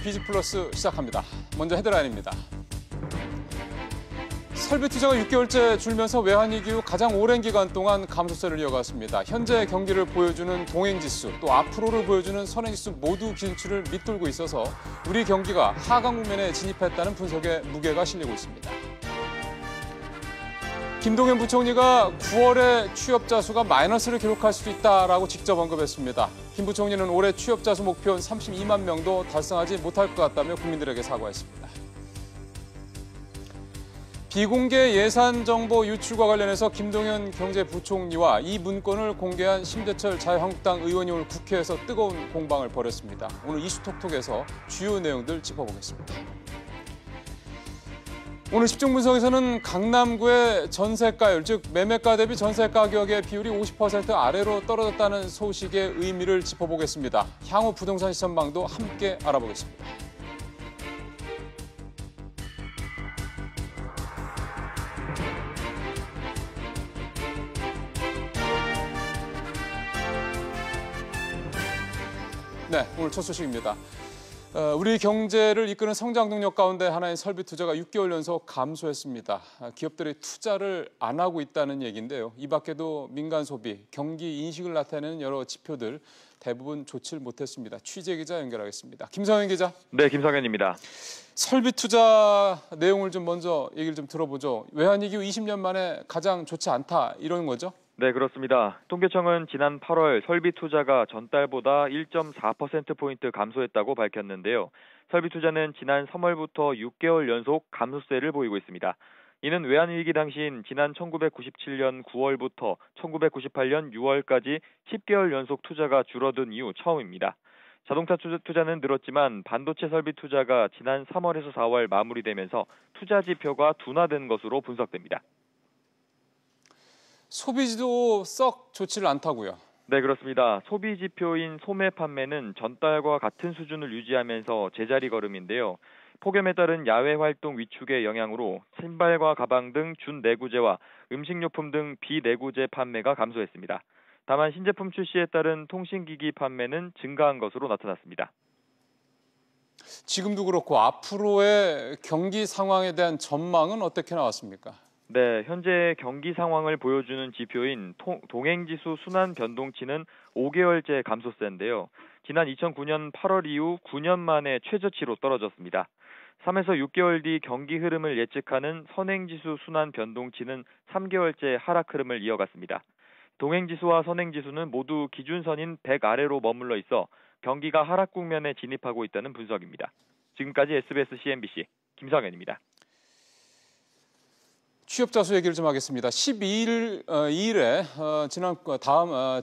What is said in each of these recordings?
비즈플러스 시작합니다. 먼저 헤드라인입니다. 설비 투자가 6개월째 줄면서 외환위기 후 가장 오랜 기간 동안 감소세를 이어갔습니다. 현재 경기를 보여주는 동행지수, 또 앞으로를 보여주는 선행지수 모두 기준치를 밑돌고 있어서 우리 경기가 하강 국면에 진입했다는 분석에 무게가 실리고 있습니다. 김동연 부총리가 9월에 취업자 수가 마이너스를 기록할 수도 있다라고 직접 언급했습니다. 김 부총리는 올해 취업자 수 목표인 32만 명도 달성하지 못할 것 같다며 국민들에게 사과했습니다. 비공개 예산 정보 유출과 관련해서 김동연 경제부총리와 이 문건을 공개한 심재철 자유한국당 의원이 오늘 국회에서 뜨거운 공방을 벌였습니다. 오늘 이슈톡톡에서 주요 내용들 짚어보겠습니다. 오늘 집중분석에서는 강남구의 전세가율, 즉 매매가 대비 전세 가격의 비율이 50% 아래로 떨어졌다는 소식의 의미를 짚어보겠습니다. 향후 부동산 시선방도 함께 알아보겠습니다. 네, 오늘 첫 소식입니다. 우리 경제를 이끄는 성장 동력 가운데 하나인 설비 투자가 6개월 연속 감소했습니다. 기업들이 투자를 안 하고 있다는 얘기인데요. 이 밖에도 민간 소비, 경기 인식을 나타내는 여러 지표들 대부분 좋지를 못했습니다. 취재 기자 연결하겠습니다. 김성현 기자. 네, 김성현입니다. 설비 투자 내용을 좀 먼저 얘기를 좀 들어보죠. 외환위기 후 20년 만에 가장 좋지 않다 이런 거죠? 네, 그렇습니다. 통계청은 지난 8월 설비 투자가 전달보다 1.4%포인트 감소했다고 밝혔는데요. 설비 투자는 지난 3월부터 6개월 연속 감소세를 보이고 있습니다. 이는 외환위기 당시인 지난 1997년 9월부터 1998년 6월까지 10개월 연속 투자가 줄어든 이후 처음입니다. 자동차 투자는 늘었지만 반도체 설비 투자가 지난 3월에서 4월 마무리되면서 투자 지표가 둔화된 것으로 분석됩니다. 소비지도 썩 좋지를 않다고요. 네, 그렇습니다. 소비 지표인 소매 판매는 전달과 같은 수준을 유지하면서 제자리 걸음인데요. 폭염에 따른 야외 활동 위축의 영향으로 신발과 가방 등 준내구재와 음식료품 등 비내구재 판매가 감소했습니다. 다만 신제품 출시에 따른 통신기기 판매는 증가한 것으로 나타났습니다. 지금도 그렇고 앞으로의 경기 상황에 대한 전망은 어떻게 나왔습니까? 네, 현재 경기 상황을 보여주는 지표인 동행지수 순환 변동치는 5개월째 감소세인데요. 지난 2009년 8월 이후 9년 만에 최저치로 떨어졌습니다. 3에서 6개월 뒤 경기 흐름을 예측하는 선행지수 순환 변동치는 3개월째 하락 흐름을 이어갔습니다. 동행지수와 선행지수는 모두 기준선인 100 아래로 머물러 있어 경기가 하락 국면에 진입하고 있다는 분석입니다. 지금까지 SBS CNBC 김성현입니다. 취업자 수 얘기를 좀 하겠습니다. 2일에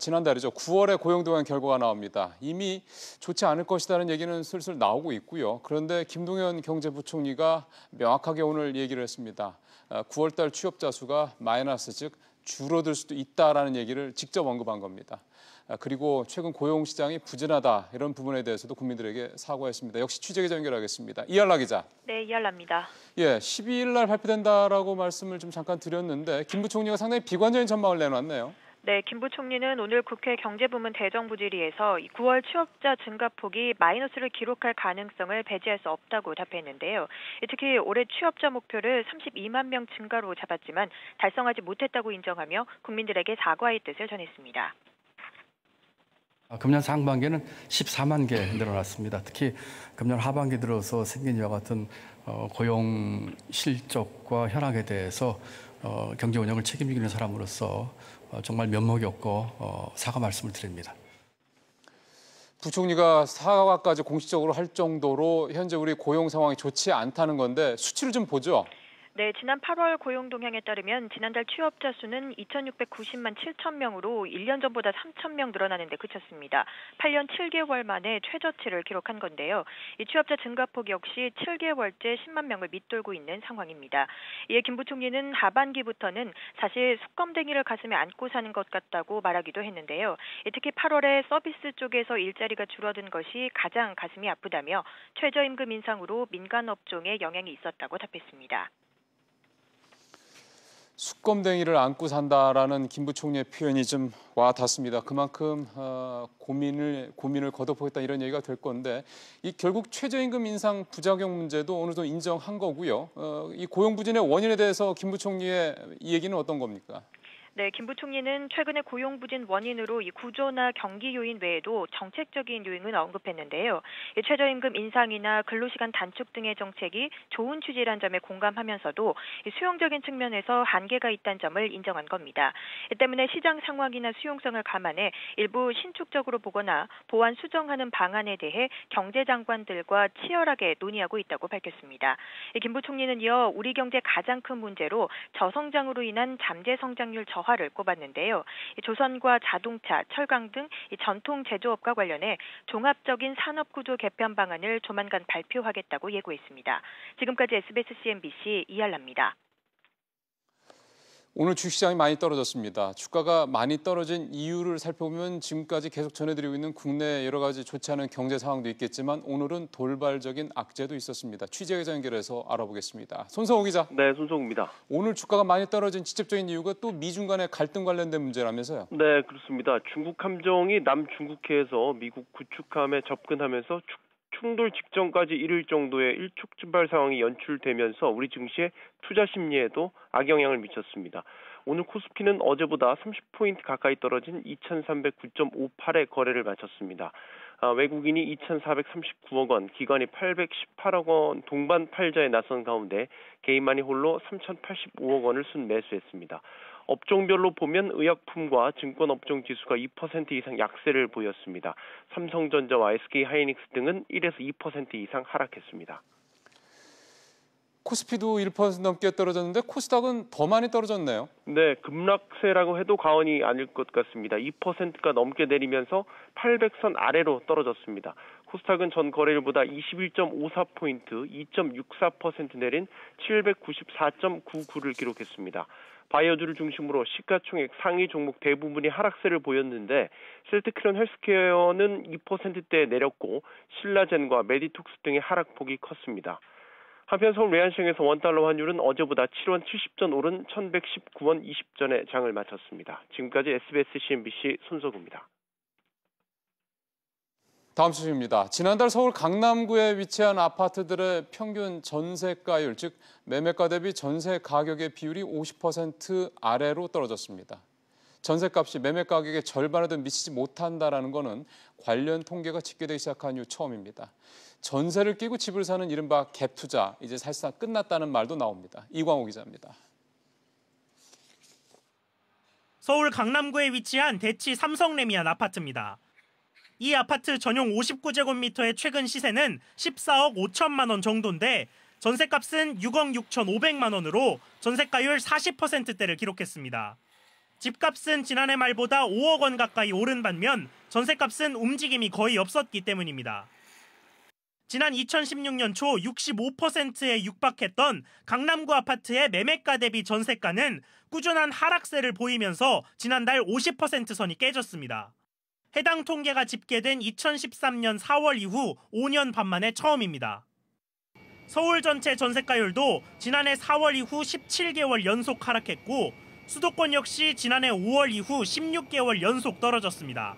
지난달이죠. 9월에 고용동향 결과가 나옵니다. 이미 좋지 않을 것이라는 얘기는 슬슬 나오고 있고요. 그런데 김동연 경제부총리가 명확하게 오늘 얘기를 했습니다. 9월달 취업자 수가 마이너스, 즉 줄어들 수도 있다라는 얘기를 직접 언급한 겁니다. 그리고 최근 고용시장이 부진하다 이런 부분에 대해서도 국민들에게 사과했습니다. 역시 취재기자 연결하겠습니다. 이할라 기자. 네, 이할라입니다. 12일 날 발표된다라고 말씀을 좀 잠깐 드렸는데 김 부총리가 상당히 비관적인 전망을 내놨네요. 네, 김 부총리는 오늘 국회 경제부문 대정부질의에서 9월 취업자 증가폭이 마이너스를 기록할 가능성을 배제할 수 없다고 답했는데요. 특히 올해 취업자 목표를 32만 명 증가로 잡았지만 달성하지 못했다고 인정하며 국민들에게 사과의 뜻을 전했습니다. 금년 상반기에는 14만 개 늘어났습니다. 특히 금년 하반기 들어서 생긴 이와 같은 고용 실적과 현황에 대해서 경제 운영을 책임지는 사람으로서 정말 면목이 없고 사과 말씀을 드립니다. 부총리가 사과까지 공식적으로 할 정도로 현재 우리 고용 상황이 좋지 않다는 건데 수치를 좀 보죠. 네, 지난 8월 고용 동향에 따르면 지난달 취업자 수는 2,690만 7천 명으로 1년 전보다 3천 명 늘어나는 데 그쳤습니다. 8년 7개월 만에 최저치를 기록한 건데요. 이 취업자 증가폭 역시 7개월째 10만 명을 밑돌고 있는 상황입니다. 이에 김 부총리는 하반기부터는 사실 숙검댕이를 가슴에 안고 사는 것 같다고 말하기도 했는데요. 특히 8월에 서비스 쪽에서 일자리가 줄어든 것이 가장 가슴이 아프다며 최저임금 인상으로 민간 업종에 영향이 있었다고 답했습니다. 수검댕이를 안고 산다라는 김 부총리의 표현이 좀 와닿습니다. 그만큼 고민을 거듭하겠다 이런 얘기가 될 건데 이 결국 최저임금 인상 부작용 문제도 어느 정도 인정한 거고요. 이 고용부진의 원인에 대해서 김 부총리의 이 얘기는 어떤 겁니까? 네, 김 부총리는 최근에 고용부진 원인으로 이 구조나 경기 요인 외에도 정책적인 요인을 언급했는데요. 최저임금 인상이나 근로시간 단축 등의 정책이 좋은 취지란 점에 공감하면서도 수용적인 측면에서 한계가 있다는 점을 인정한 겁니다. 이 때문에 시장 상황이나 수용성을 감안해 일부 신축적으로 보거나 보완 수정하는 방안에 대해 경제장관들과 치열하게 논의하고 있다고 밝혔습니다. 김 부총리는 이어 우리 경제 가장 큰 문제로 저성장으로 인한 잠재 성장률 저하를 꼽았는데요. 조선과 자동차, 철강 등 전통 제조업과 관련해 종합적인 산업구조 개편 방안을 조만간 발표하겠다고 예고했습니다. 지금까지 SBS CNBC 이할라입니다. 오늘 주식시장이 많이 떨어졌습니다. 주가가 많이 떨어진 이유를 살펴보면 지금까지 계속 전해드리고 있는 국내 여러 가지 좋지 않은 경제 상황도 있겠지만 오늘은 돌발적인 악재도 있었습니다. 취재 기자 연결해서 알아보겠습니다. 손성호 기자. 네, 손성호입니다. 오늘 주가가 많이 떨어진 직접적인 이유가 또 미중 간의 갈등 관련된 문제라면서요? 네, 그렇습니다. 중국 함정이 남중국해에서 미국 구축함에 접근하면서 충돌 직전까지 이를 정도의 일촉즉발 상황이 연출되면서 우리 증시의 투자 심리에도 악영향을 미쳤습니다. 오늘 코스피는 어제보다 30포인트 가까이 떨어진 2309.58에 거래를 마쳤습니다. 외국인이 2,439억 원, 기관이 818억 원 동반 팔자에 나선 가운데 개인만이 홀로 3,085억 원을 순매수했습니다. 업종별로 보면 의약품과 증권업종 지수가 2% 이상 약세를 보였습니다. 삼성전자와 SK하이닉스 등은 1에서 2% 이상 하락했습니다. 코스피도 1% 넘게 떨어졌는데 코스닥은 더 많이 떨어졌네요. 네, 급락세라고 해도 과언이 아닐 것 같습니다. 2%가 넘게 내리면서 800선 아래로 떨어졌습니다. 코스닥은 전 거래일보다 21.54포인트, 2.64% 내린 794.99를 기록했습니다. 바이오주를 중심으로 시가총액 상위 종목 대부분이 하락세를 보였는데 셀트크론 헬스케어는 2%대 내렸고 신라젠과 메디톡스 등의 하락폭이 컸습니다. 한편 서울 외환시장에서 원달러 환율은 어제보다 7원 70전 오른 1119원 20전에 장을 마쳤습니다. 지금까지 SBS CNBC 손석우입니다. 다음 소식입니다. 지난달 서울 강남구에 위치한 아파트들의 평균 전세가율, 즉 매매가 대비 전세 가격의 비율이 50% 아래로 떨어졌습니다. 전세값이 매매 가격의 절반에도 미치지 못한다는 것은 관련 통계가 집계되기 시작한 이후 처음입니다. 전세를 끼고 집을 사는 이른바 갭 투자, 이제 사실상 끝났다는 말도 나옵니다. 이광호 기자입니다. 서울 강남구에 위치한 대치 삼성레미안 아파트입니다. 이 아파트 전용 59제곱미터의 최근 시세는 14억 5천만 원 정도인데 전세값은 6억 6,500만 원으로 전세가율 40%대를 기록했습니다. 집값은 지난해 말보다 5억 원 가까이 오른 반면 전세값은 움직임이 거의 없었기 때문입니다. 지난 2016년 초 65%에 육박했던 강남구 아파트의 매매가 대비 전세가는 꾸준한 하락세를 보이면서 지난달 50% 선이 깨졌습니다. 해당 통계가 집계된 2013년 4월 이후 5년 반 만에 처음입니다. 서울 전체 전세가율도 지난해 4월 이후 17개월 연속 하락했고 수도권 역시 지난해 5월 이후 16개월 연속 떨어졌습니다.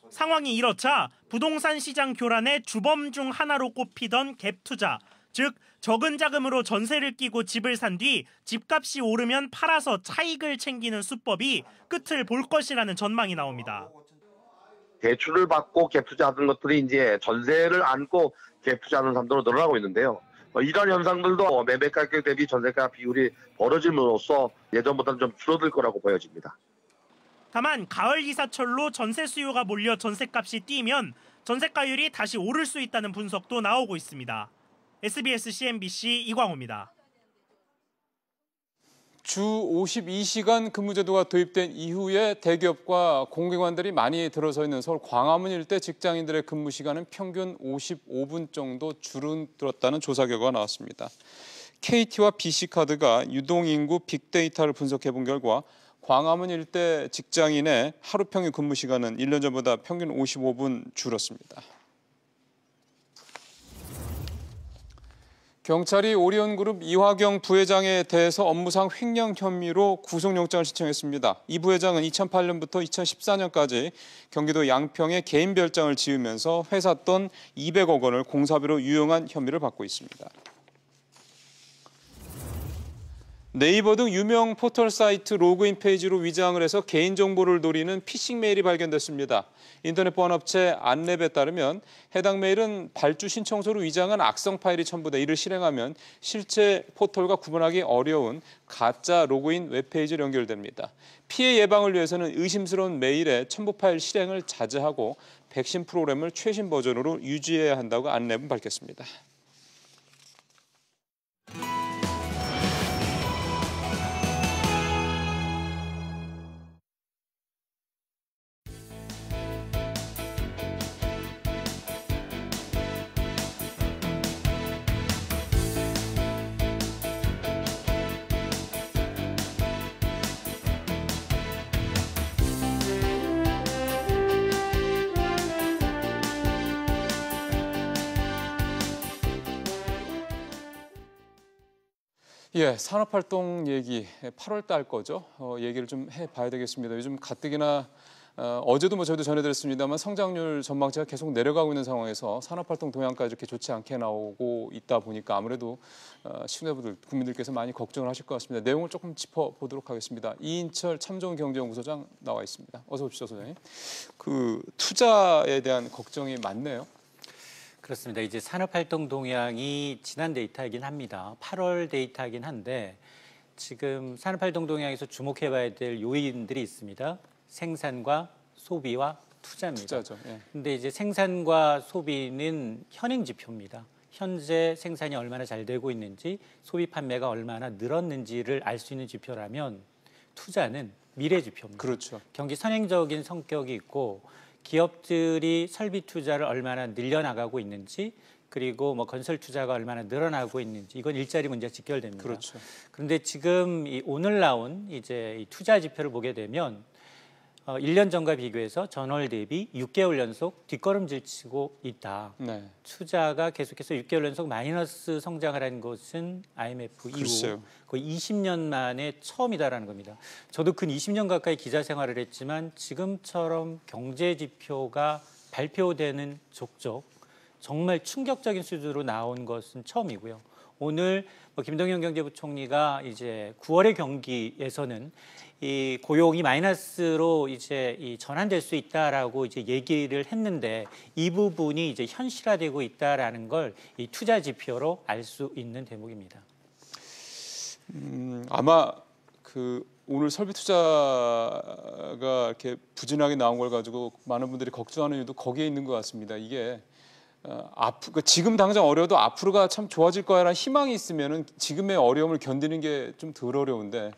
상황이 이렇자 부동산 시장 교란의 주범 중 하나로 꼽히던 갭 투자, 즉 적은 자금으로 전세를 끼고 집을 산 뒤 집값이 오르면 팔아서 차익을 챙기는 수법이 끝을 볼 것이라는 전망이 나옵니다. 대출을 받고 갭 투자하던 것들이 이제 전세를 안고 갭 투자하는 사람들로 늘어나고 있는데요. 이런 현상들도 매매 가격 대비 전세가 비율이 벌어짐으로써 예전보다는 좀 줄어들 거라고 보여집니다. 다만 가을 이사철로 전세 수요가 몰려 전세값이 뛰면 전세가율이 다시 오를 수 있다는 분석도 나오고 있습니다. SBS CNBC 이광호입니다. 주 52시간 근무제도가 도입된 이후에 대기업과 공기관들이 많이 들어서 있는 서울 광화문 일대 직장인들의 근무 시간은 평균 55분 정도 줄어들었다는 조사 결과가 나왔습니다. KT와 BC카드가 유동인구 빅데이터를 분석해 본 결과 광화문 일대 직장인의 하루 평균 근무 시간은 1년 전보다 평균 55분 줄었습니다. 경찰이 오리온그룹 이화경 부회장에 대해서 업무상 횡령 혐의로 구속영장을 신청했습니다. 이 부회장은 2008년부터 2014년까지 경기도 양평에 개인 별장을 지으면서 회사 돈 200억 원을 공사비로 유용한 혐의를 받고 있습니다. 네이버 등 유명 포털 사이트 로그인 페이지로 위장을 해서 개인정보를 노리는 피싱 메일이 발견됐습니다. 인터넷 보안업체 안랩에 따르면 해당 메일은 발주 신청서로 위장한 악성 파일이 첨부돼 이를 실행하면 실제 포털과 구분하기 어려운 가짜 로그인 웹페이지로 연결됩니다. 피해 예방을 위해서는 의심스러운 메일의 첨부 파일 실행을 자제하고 백신 프로그램을 최신 버전으로 유지해야 한다고 안랩은 밝혔습니다. 예, 산업활동 얘기 8월 달 거죠. 얘기를 좀 해봐야 되겠습니다. 요즘 가뜩이나 어제도 저희도 전해드렸습니다만 성장률 전망치가 계속 내려가고 있는 상황에서 산업활동 동향까지 이렇게 좋지 않게 나오고 있다 보니까 아무래도 시청자분들, 국민들께서 많이 걱정을 하실 것 같습니다. 내용을 조금 짚어보도록 하겠습니다. 이인철 참정경제연구소장 나와 있습니다. 어서 오십시오, 소장님. 그 투자에 대한 걱정이 많네요. 그렇습니다. 이제 산업활동 동향이 지난 데이터이긴 합니다. 8월 데이터이긴 한데 지금 산업활동 동향에서 주목해봐야 될 요인들이 있습니다. 생산과 소비와 투자입니다. 투자죠. 예. 근데 이제 생산과 소비는 현행 지표입니다. 현재 생산이 얼마나 잘 되고 있는지, 소비 판매가 얼마나 늘었는지를 알 수 있는 지표라면 투자는 미래 지표입니다. 그렇죠. 경기 선행적인 성격이 있고 기업들이 설비 투자를 얼마나 늘려나가고 있는지, 그리고 뭐 건설 투자가 얼마나 늘어나고 있는지, 이건 일자리 문제와 직결됩니다. 그렇죠. 그런데 지금 오늘 나온 이제 이 투자 지표를 보게 되면 1년 전과 비교해서 전월 대비 6개월 연속 뒷걸음질 치고 있다. 네. 투자가 계속해서 6개월 연속 마이너스 성장을 한 것은 IMF 이후 글쎄요. 거의 20년 만에 처음이다라는 겁니다. 저도 근 20년 가까이 기자 생활을 했지만 지금처럼 경제 지표가 발표되는 족족 정말 충격적인 수준으로 나온 것은 처음이고요. 오늘 김동연 경제부총리가 이제 9월의 경기에서는 이 고용이 마이너스로 이제 전환될 수 있다라고 이제 얘기를 했는데 이 부분이 이제 현실화되고 있다라는 걸 이 투자 지표로 알 수 있는 대목입니다. 아마 그 오늘 설비 투자가 이렇게 부진하게 나온 걸 가지고 많은 분들이 걱정하는 이유도 거기에 있는 것 같습니다. 이게 지금 당장 어려워도 앞으로가 참 좋아질 거야라는 희망이 있으면은 지금의 어려움을 견디는 게 좀 덜 어려운데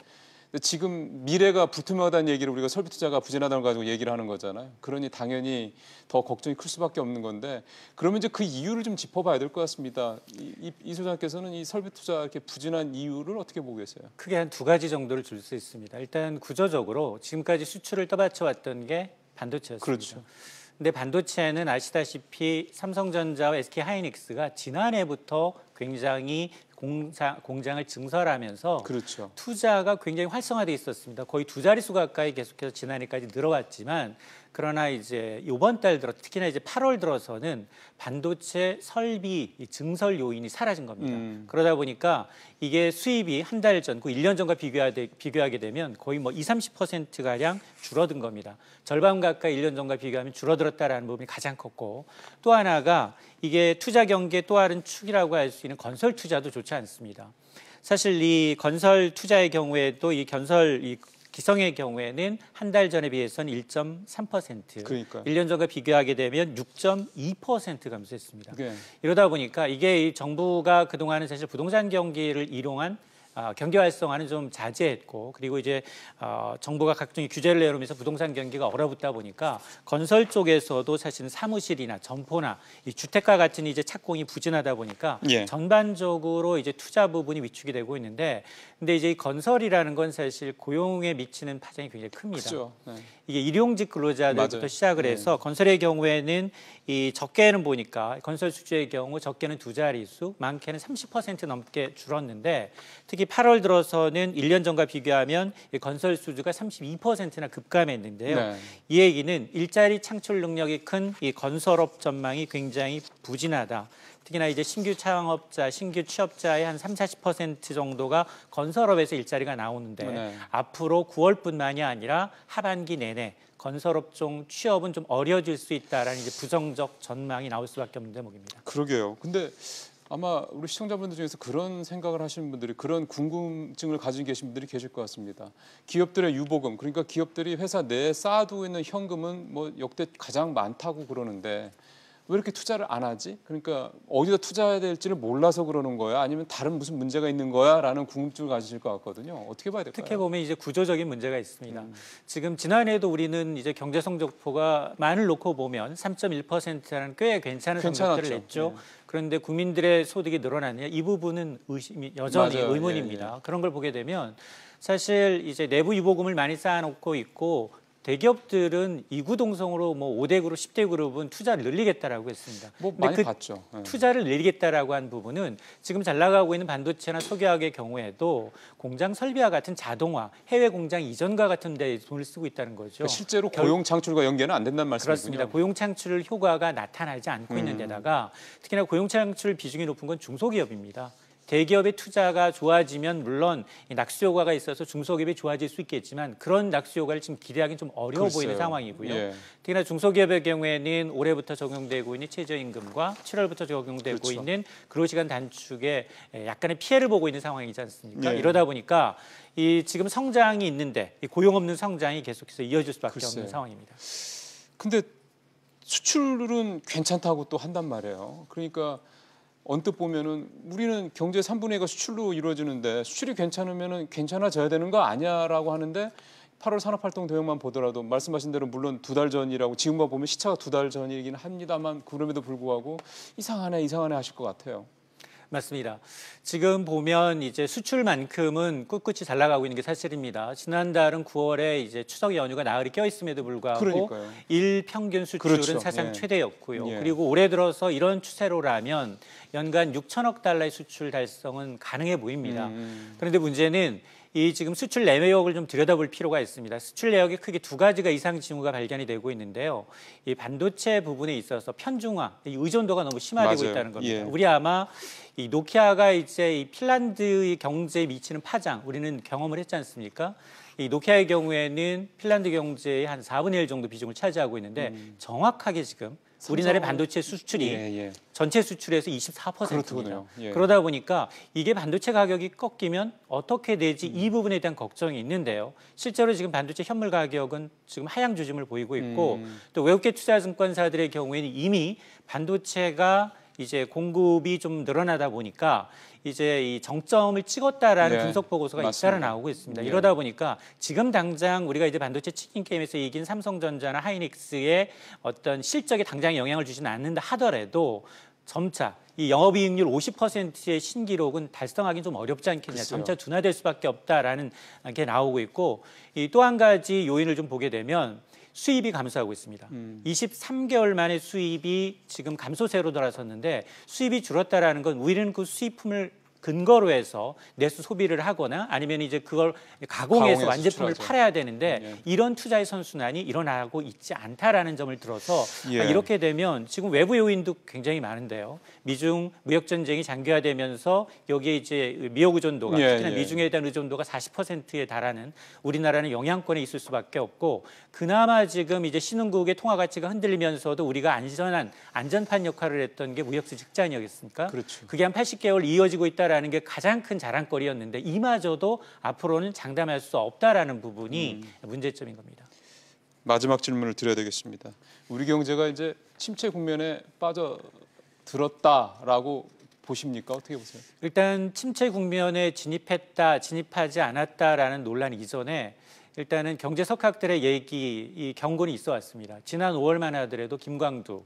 지금 미래가 불투명하다는 얘기를 우리가 설비 투자가 부진하다는 걸 가지고 얘기를 하는 거잖아요. 그러니 당연히 더 걱정이 클 수밖에 없는 건데 그러면 이제 그 이유를 좀 짚어봐야 될 것 같습니다. 이 소장께서는 이 설비 투자 이렇게 부진한 이유를 어떻게 보고 계세요? 크게 한 두 가지 정도를 줄 수 있습니다. 일단 구조적으로 지금까지 수출을 떠받쳐왔던 게 반도체였습니다. 그렇죠. 근데 반도체는 아시다시피 삼성전자와 SK하이닉스가 지난해부터 굉장히 공장을 증설하면서 그렇죠. 투자가 굉장히 활성화돼 있었습니다. 거의 두 자릿수 가까이 계속해서 지난해까지 늘어왔지만 그러나 이제 이번 달 들어 특히나 이제 8월 들어서는 반도체 설비 증설 요인이 사라진 겁니다. 그러다 보니까 이게 수입이 한 달 전, 그 1년 전과 비교하게 되면 거의 뭐 20, 30%가량 줄어든 겁니다. 절반 가까이 1년 전과 비교하면 줄어들었다라는 부분이 가장 컸고 또 하나가 이게 투자 경기의 또 다른 축이라고 할 수 있는 건설 투자도 좋지 않습니다. 사실 이 건설 투자의 경우에도 이 기성의 경우에는 한 달 전에 비해서는 1.3%, 그러니까요. 1년 전과 비교하게 되면 6.2% 감소했습니다. 네. 이러다 보니까 이게 이 정부가 그동안은 사실 부동산 경기를 이용한 경기 활성화는 좀 자제했고 그리고 이제 정부가 각종의 규제를 내놓으면서 부동산 경기가 얼어붙다 보니까 건설 쪽에서도 사실은 사무실이나 점포나 이 주택가 같은 이제 착공이 부진하다 보니까 예. 전반적으로 이제 투자 부분이 위축이 되고 있는데 근데 이제 이 건설이라는 건 사실 고용에 미치는 파장이 굉장히 큽니다. 그렇죠. 네. 이게 일용직 근로자들부터 맞아요. 시작을 해서 건설의 경우에는 이 적게는 보니까 건설 수주의 경우 적게는 2자릿수, 많게는 30% 넘게 줄었는데 특히 8월 들어서는 1년 전과 비교하면 이 건설 수주가 32%나 급감했는데요. 네. 이 얘기는 일자리 창출 능력이 큰 이 건설업 전망이 굉장히 부진하다. 특히나 이제 신규 창업자, 신규 취업자의 한 30-40% 정도가 건설업에서 일자리가 나오는데 네. 앞으로 9월뿐만이 아니라 하반기 내내 건설업종 취업은 좀 어려질 수 있다라는 이제 부정적 전망이 나올 수밖에 없는 대목입니다. 그러게요. 근데 아마 우리 시청자분들 중에서 그런 생각을 하시는 분들이, 그런 궁금증을 가지고 계신 분들이 계실 것 같습니다. 기업들의 유보금, 그러니까 기업들이 회사 내에 쌓아두고 있는 현금은 뭐 역대 가장 많다고 그러는데 왜 이렇게 투자를 안 하지? 그러니까 어디다 투자해야 될지를 몰라서 그러는 거야? 아니면 다른 무슨 문제가 있는 거야? 라는 궁금증을 가지실 것 같거든요. 어떻게 봐야 될까요? 특히 보면 이제 구조적인 문제가 있습니다. 지금 지난해에도 우리는 이제 경제 성적표가 만을 놓고 보면 3.1%라는 꽤 괜찮은 성적들을 냈죠. 네. 그런데 국민들의 소득이 늘어나느냐 이 부분은 여전히 맞아요. 의문입니다. 그런 걸 보게 되면 사실 이제 내부 유보금을 많이 쌓아놓고 있고 대기업들은 이구동성으로 뭐 5대 그룹, 10대 그룹은 투자를 늘리겠다라고 했습니다. 뭐 많이 그 봤죠. 네. 투자를 늘리겠다라고 한 부분은 지금 잘 나가고 있는 반도체나 석유화학의 경우에도 공장 설비와 같은 자동화, 해외 공장 이전과 같은 데 돈을 쓰고 있다는 거죠. 그러니까 실제로 고용 창출과 연계는 안 된다는 말씀이군요. 그렇습니다. 고용 창출 효과가 나타나지 않고 있는 데다가 특히나 고용 창출 비중이 높은 건 중소기업입니다. 대기업의 투자가 좋아지면 물론 낙수 효과가 있어서 중소기업이 좋아질 수 있겠지만 그런 낙수 효과를 지금 기대하기는 좀 어려워 글쎄요. 보이는 상황이고요. 예. 특히나 중소기업의 경우에는 올해부터 적용되고 있는 최저임금과 7월부터 적용되고 그렇죠. 있는 근로시간 단축에 약간의 피해를 보고 있는 상황이지 않습니까? 예. 이러다 보니까 이 지금 성장이 있는데 이 고용 없는 성장이 계속해서 이어질 수밖에 글쎄요. 없는 상황입니다. 근데 수출은 괜찮다고 또 한단 말이에요. 그러니까 언뜻 보면은 우리는 경제 3분의 2가 수출로 이루어지는데 수출이 괜찮으면은 괜찮아져야 되는 거 아니야라고 하는데 8월 산업활동 대응만 보더라도 말씀하신 대로 물론 2달 전이라고 지금만 보면 시차가 2달 전이긴 합니다만 그럼에도 불구하고 이상하네 하실 것 같아요. 맞습니다. 지금 보면 이제 수출만큼은 꿋꿋이 잘 나가고 있는 게 사실입니다. 지난달은 9월에 이제 추석 연휴가 나흘이 껴있음에도 불구하고 그러니까요. 일 평균 수출은 그렇죠. 사상 예. 최대였고요. 예. 그리고 올해 들어서 이런 추세로라면 연간 6천억 달러의 수출 달성은 가능해 보입니다. 그런데 문제는 이 지금 수출 내역을 좀 들여다볼 필요가 있습니다. 수출 내역에 크게 두 가지가 이상 징후가 발견이 되고 있는데요. 이 반도체 부분에 있어서 편중화, 이 의존도가 너무 심화되고 맞아요. 있다는 겁니다. 예. 우리 아마 이 노키아가 이제 이 핀란드의 경제에 미치는 파장, 우리는 경험을 했지 않습니까? 이 노키아의 경우에는 핀란드 경제의 한 4분의 1 정도 비중을 차지하고 있는데 정확하게 지금 우리나라의 반도체 수출이 전체 수출에서 24%입니다. 그렇군요. 예. 그러다 보니까 이게 반도체 가격이 꺾이면 어떻게 되지 이 부분에 대한 걱정이 있는데요. 실제로 지금 반도체 현물 가격은 지금 하향 조짐을 보이고 있고 또 외국계 투자 증권사들의 경우에는 이미 반도체가 이제 공급이 좀 늘어나다 보니까 이제 이 정점을 찍었다라는 네, 분석 보고서가 맞습니다. 잇따라 나오고 있습니다. 네. 이러다 보니까 지금 당장 우리가 이제 반도체 치킨 게임에서 이긴 삼성전자나 하이닉스의 어떤 실적에 당장 영향을 주지는 않는다 하더라도 점차 이 영업이익률 50%의 신기록은 달성하기는 좀 어렵지 않겠냐. 글쎄요. 점차 둔화될 수밖에 없다라는 게 나오고 있고 이 또 한 가지 요인을 좀 보게 되면 수입이 감소하고 있습니다. 23개월 만에 수입이 지금 감소세로 돌아섰는데 수입이 줄었다라는 건 우리는 그 수입품을 근거로 해서 내수 소비를 하거나 아니면 이제 그걸 가공해서 완제품을 수출하죠. 팔아야 되는데 예. 이런 투자의 선순환이 일어나고 있지 않다라는 점을 들어서 예. 이렇게 되면 지금 외부 요인도 굉장히 많은데요. 미중 무역 전쟁이 장기화되면서 여기에 이제 미역 의존도가 특히나 미중에 대한 의존도가 40%에 달하는 우리나라는 영향권에 있을 수밖에 없고 그나마 지금 이제 신흥국의 통화 가치가 흔들리면서도 우리가 안전판 역할을 했던 게 무역 수지 흑자아니었습니까? 그렇죠. 그게 한 80개월 이어지고 있다라는 게 가장 큰 자랑거리였는데 이마저도 앞으로는 장담할 수 없다라는 부분이 문제점인 겁니다. 마지막 질문을 드려야 되겠습니다. 우리 경제가 이제 침체 국면에 빠져들었다라고 보십니까? 어떻게 보세요? 일단 침체 국면에 진입하지 않았다라는 논란 이전에 일단은 경제 석학들의 이 경고는 있어 왔습니다. 지난 5월만 하더라도 김광두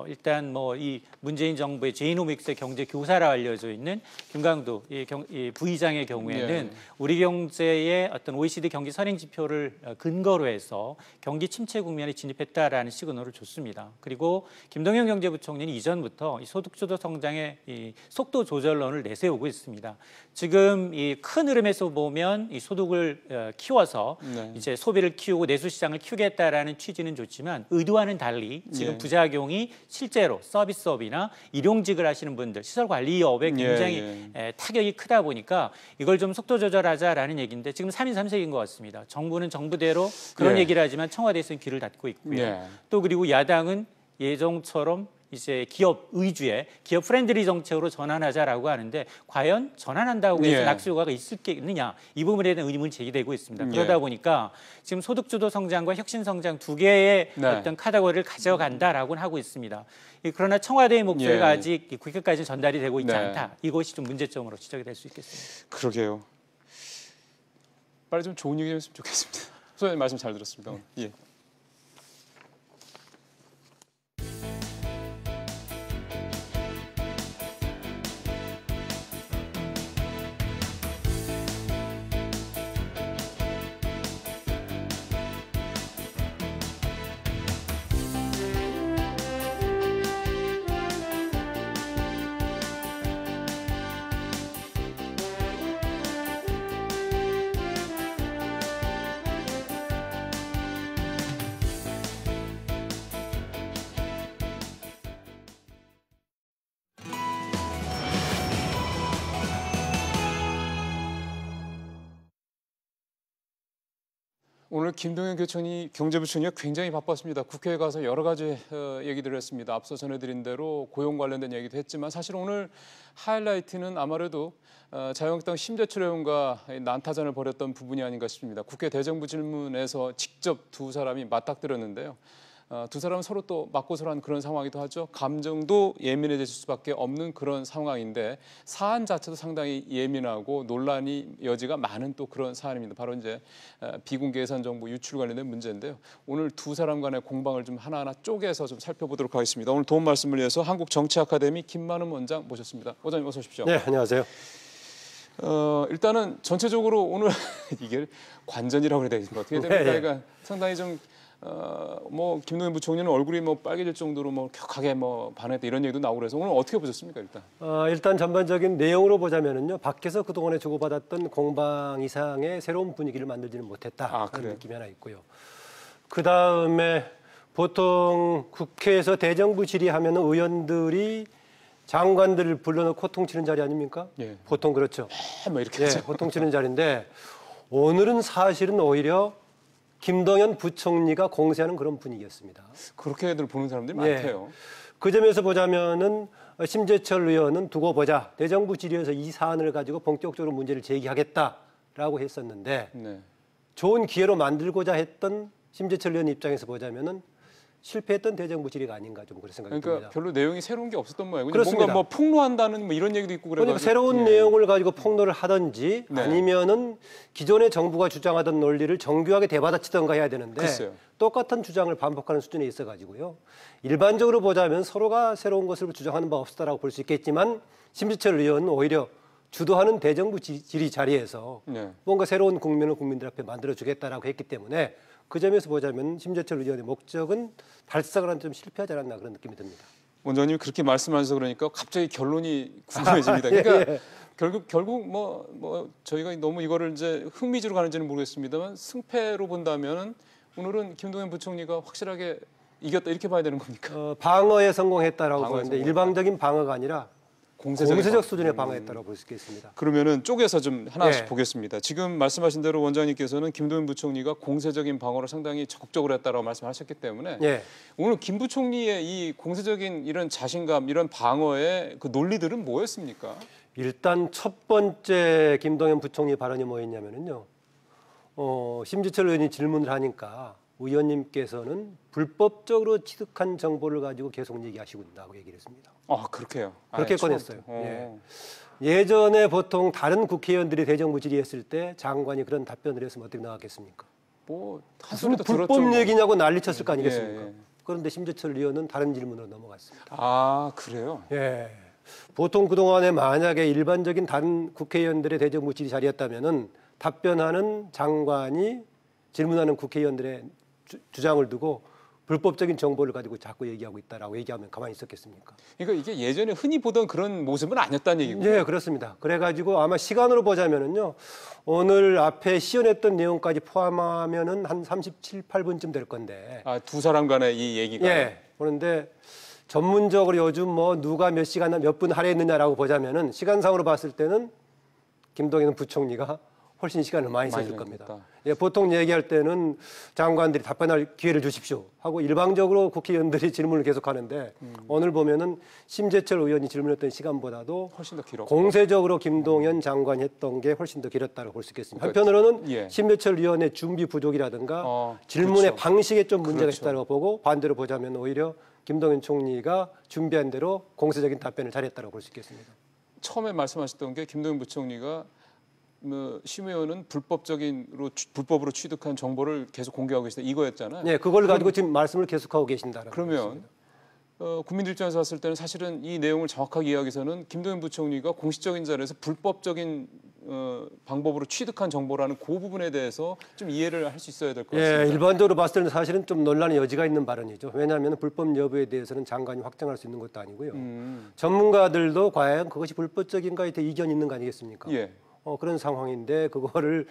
일단 뭐 이 문재인 정부의 제이노믹스의 경제 교사라 알려져 있는 김강두 이 부의장의 경우에는 우리 경제의 어떤 OECD 경기 선행 지표를 근거로 해서 경기 침체 국면에 진입했다라는 시그널을 줬습니다. 그리고 김동연 경제부총리는 이전부터 이 소득주도 성장의 이 속도 조절론을 내세우고 있습니다. 지금 이 큰 흐름에서 보면 이 소득을 키워서 이제 소비를 키우고 내수 시장을 키우겠다라는 취지는 좋지만 의도와는 달리 지금 부작용이 실제로 서비스업이나 일용직을 하시는 분들, 시설관리업에 굉장히 타격이 크다 보니까 이걸 좀 속도 조절하자라는 얘기인데 지금 3인 3색인 것 같습니다. 정부는 정부대로 그런 얘기를 하지만 청와대에서는 귀를 닫고 있고요. 또 그리고 야당은 예정처럼 이제 기업 위주의 기업 프렌들리 정책으로 전환하자라고 하는데 과연 전환한다고 해서 낙수 효과가 있을겠느냐 이 부분에 대한 의문이 제기되고 있습니다. 그러다 보니까 지금 소득주도 성장과 혁신 성장 두 개의 어떤 카테고리를 가져간다라고는 하고 있습니다. 그러나 청와대의 목소리가 아직 국회까지 전달이 되고 있지 않다. 이것이 좀 문제점으로 지적이 될 수 있겠습니다. 그러게요. 빨리 좀 좋은 얘기 좀 했으면 좋겠습니다. 소장님 말씀 잘 들었습니다. 예. 오늘 김동연 경제부총리가 굉장히 바빴습니다. 국회에 가서 여러 가지 얘기들을 했습니다. 앞서 전해드린 대로 고용 관련된 얘기도 했지만 사실 오늘 하이라이트는 아무래도 자유한국당 심재철 의원과 난타전을 벌였던 부분이 아닌가 싶습니다. 국회 대정부 질문에서 직접 두 사람이 맞닥뜨렸는데요. 두 사람은 서로 또 맞고서란 그런 상황이기도 하죠. 감정도 예민해질 수밖에 없는 그런 상황인데 사안 자체도 상당히 예민하고 논란이 여지가 많은 또 그런 사안입니다. 바로 이제 비공개 예산 정보 유출 관련된 문제인데요. 오늘 두 사람 간의 공방을 좀 하나하나 쪼개서 좀 살펴보도록 하겠습니다. 오늘 도움 말씀을 위해서 한국정치아카데미 김만흠 원장 모셨습니다. 원장님 어서 오십시오. 네, 안녕하세요. 일단은 전체적으로 오늘 이게 관전이라고 그래야 되겠습니까? 어떻게 됩니까? 그러니까 상당히 좀 뭐 김동연 부총리는 얼굴이 뭐 빨개질 정도로 뭐 격하게 뭐 반했다 이런 얘기도 나오고 그래서 오늘 어떻게 보셨습니까 일단? 일단 전반적인 내용으로 보자면은요 밖에서 그동안에 주고받았던 공방 이상의 새로운 분위기를 만들지는 못했다 그런 느낌이 하나 있고요. 그 다음에 보통 국회에서 대정부 질의하면 의원들이 장관들을 불러놓고 호통치는 자리 아닙니까? 보통 그렇죠. 뭐 이렇게 호통치는 자리인데 오늘은 사실은 오히려 김동연 부총리가 공세하는 그런 분위기였습니다. 그렇게들 보는 사람들이 많대요. 그 점에서 보자면은 심재철 의원은 두고 보자. 대정부 질의에서 이 사안을 가지고 본격적으로 문제를 제기하겠다라고 했었는데 좋은 기회로 만들고자 했던 심재철 의원 입장에서 보자면은 실패했던 대정부 질의가 아닌가 좀 그런 생각이 듭니다. 그러니까 별로 내용이 새로운 게 없었던 모양이고 그렇습니다. 뭔가 뭐 폭로한다는 뭐 이런 얘기도 있고 그래가지고 그러니까 새로운 내용을 가지고 폭로를 하든지 아니면은 기존의 정부가 주장하던 논리를 정교하게 대받아치던가 해야 되는데 똑같은 주장을 반복하는 수준에 있어가지고요. 일반적으로 보자면 서로가 새로운 것을 주장하는 바 없었다라고 볼 수 있겠지만 심재철 의원은 오히려 주도하는 대정부 질의 자리에서 뭔가 새로운 국면을 국민들 앞에 만들어주겠다라고 했기 때문에 그 점에서 보자면 심재철 의원의 목적은 달성을 하는 좀 실패하지 않았나 그런 느낌이 듭니다. 원장님 그렇게 말씀하셔서 그러니까 갑자기 결론이 궁금해집니다. 그러니까 결국 뭐 저희가 너무 이거를 이제 흥미지로 가는지는 모르겠습니다만 승패로 본다면은 오늘은 김동연 부총리가 확실하게 이겼다 이렇게 봐야 되는 겁니까? 방어에 성공했다라고 보는데 일방적인 방어가 아니라 공세적 수준의 방어했다고 볼 수 있겠습니다. 그러면은 쪼개서 좀 하나씩 보겠습니다. 지금 말씀하신 대로 원장님께서는 김동연 부총리가 공세적인 방어를 상당히 적극적으로 했다라고 말씀하셨기 때문에 오늘 김 부총리의 이 공세적인 이런 자신감, 이런 방어의 그 논리들은 뭐였습니까? 일단 첫 번째 김동연 부총리 발언이 뭐였냐면요. 심재철 의원이 질문을 하니까 의원님께서는 불법적으로 취득한 정보를 가지고 계속 얘기하시고 있다고 얘기를 했습니다. 그렇게요? 그렇게 꺼냈어요. 예전에 보통 다른 국회의원들이 대정부 질의했을 때 장관이 그런 답변을 했으면 어떻게 나왔겠습니까? 한 소리도 불법 얘기냐고 난리쳤을 거 아니겠습니까? 그런데 심재철 의원은 다른 질문으로 넘어갔습니다. 아, 그래요? 예. 보통 그동안에 만약에 일반적인 다른 국회의원들의 대정부 질의 자리였다면은 답변하는 장관이 질문하는 국회의원들의 주장을 두고 불법적인 정보를 가지고 자꾸 얘기하고 있다라고 얘기하면 가만히 있었겠습니까? 그러니까 이게 예전에 흔히 보던 그런 모습은 아니었다는 얘기군요. 네, 그렇습니다. 그래가지고 아마 시간으로 보자면은요, 오늘 앞에 시연했던 내용까지 포함하면은 한 37, 8분쯤 될 건데. 아, 두 사람 간의 이 얘기가. 예. 그런데 전문적으로 요즘 뭐 누가 몇 시간, 몇 분 할애했느냐라고 보자면은 시간상으로 봤을 때는 김동연 부총리가 훨씬 시간을 많이 썼을 겁니다. 예, 보통 얘기할 때는 장관들이 답변할 기회를 주십시오 하고 일방적으로 국회의원들이 질문을 계속하는데 오늘 보면은 심재철 의원이 질문했던 시간보다도 훨씬 더 길었고 공세적으로 김동연 장관이 했던 게 훨씬 더 길었다고 볼 수 있겠습니다. 한편으로는 예. 심재철 의원의 준비 부족이라든가 질문의 그렇죠. 방식에 좀 문제가 그렇죠. 있다고 보고 반대로 보자면 오히려 김동연 총리가 준비한 대로 공세적인 답변을 잘했다고 볼 수 있겠습니다. 처음에 말씀하셨던 게 김동연 부총리가 심 의원은 불법으로 취득한 정보를 계속 공개하고 계시다 이거였잖아요. 네, 그걸 가지고 지금 말씀을 계속하고 계신다는 그러면 국민들 입장에서 봤을 때는 사실은 이 내용을 정확하게 이해하기 위해서는 김동연 부총리가 공식적인 자리에서 불법적인 방법으로 취득한 정보라는 그 부분에 대해서 좀 이해를 할 수 있어야 될 것 같습니다. 예, 일반적으로 봤을 때는 사실은 좀 논란의 여지가 있는 발언이죠. 왜냐하면 불법 여부에 대해서는 장관이 확정할 수 있는 것도 아니고요. 전문가들도 과연 그것이 불법적인가에 대해 이견이 있는 거 아니겠습니까? 예. 그런 상황인데 그거를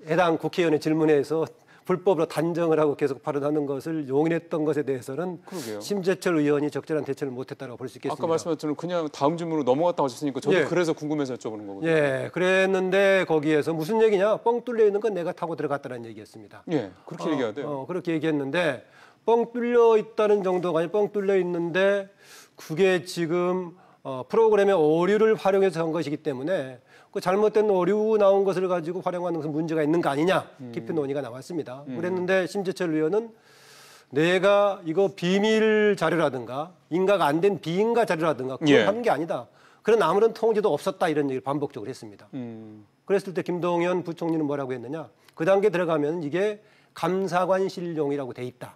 해당 국회의원의 질문에서 불법으로 단정을 하고 계속 발언하는 것을 용인했던 것에 대해서는 그러게요. 심재철 의원이 적절한 대처를 못했다고 볼 수 있겠습니다. 아까 말씀하셨던 그냥 다음 질문으로 넘어갔다고 하셨으니까 저도 예. 그래서 궁금해서 여쭤보는 거거든요. 예, 그랬는데 거기에서 무슨 얘기냐? 뻥 뚫려 있는 건 내가 타고 들어갔다는 얘기였습니다. 예, 그렇게 얘기하대요. 그렇게 얘기했는데 뻥 뚫려 있다는 정도가 아니라 뻥 뚫려 있는데 그게 지금 프로그램의 오류를 활용해서 한 것이기 때문에 그 잘못된 오류 나온 것을 가지고 활용하는 것은 문제가 있는 거 아니냐 깊은 논의가 나왔습니다. 그랬는데 심재철 의원은 내가 이거 비밀 자료라든가 인가가 안 된 비인가 자료라든가 그걸 예. 하는 게 아니다. 그런 아무런 통지도 없었다 이런 얘기를 반복적으로 했습니다. 그랬을 때 김동연 부총리는 뭐라고 했느냐. 그 단계 들어가면 이게 감사관실용이라고 돼 있다.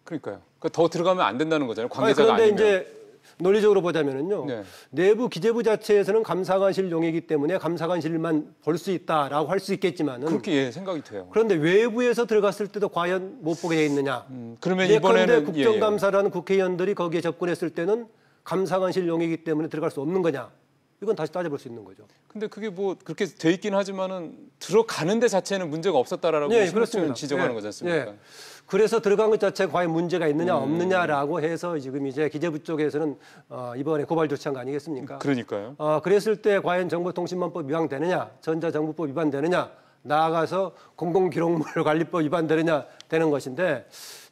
그러니까요. 더 들어가면 안 된다는 거잖아요. 관계자가 그런데 아니면. 이제 논리적으로 보자면은요. 네. 내부 기재부 자체에서는 감사관실용이기 때문에 감사관실만 볼 수 있다라고 할 수 있겠지만은 그렇게 생각이 돼요. 그런데 외부에서 들어갔을 때도 과연 못 보게 돼 있느냐. 그러면 예컨대 이번에는 국정감사라는 국회의원들이 거기에 접근했을 때는 감사관실용이기 때문에 들어갈 수 없는 거냐. 이건 다시 따져볼 수 있는 거죠. 근데 그게 뭐 그렇게 돼 있긴 하지만은 들어가는 데 자체는 문제가 없었다라고 예, 심재철 지적하는 예, 거지 않습니까? 예. 그래서 들어간 것 자체가 과연 문제가 있느냐 없느냐라고 해서 지금 이제 기재부 쪽에서는 이번에 고발 조치한 거 아니겠습니까? 그러니까요. 그랬을 때 과연 정보통신망법 위반되느냐, 전자정부법 위반되느냐, 나아가서 공공기록물 관리법 위반되느냐 되는 것인데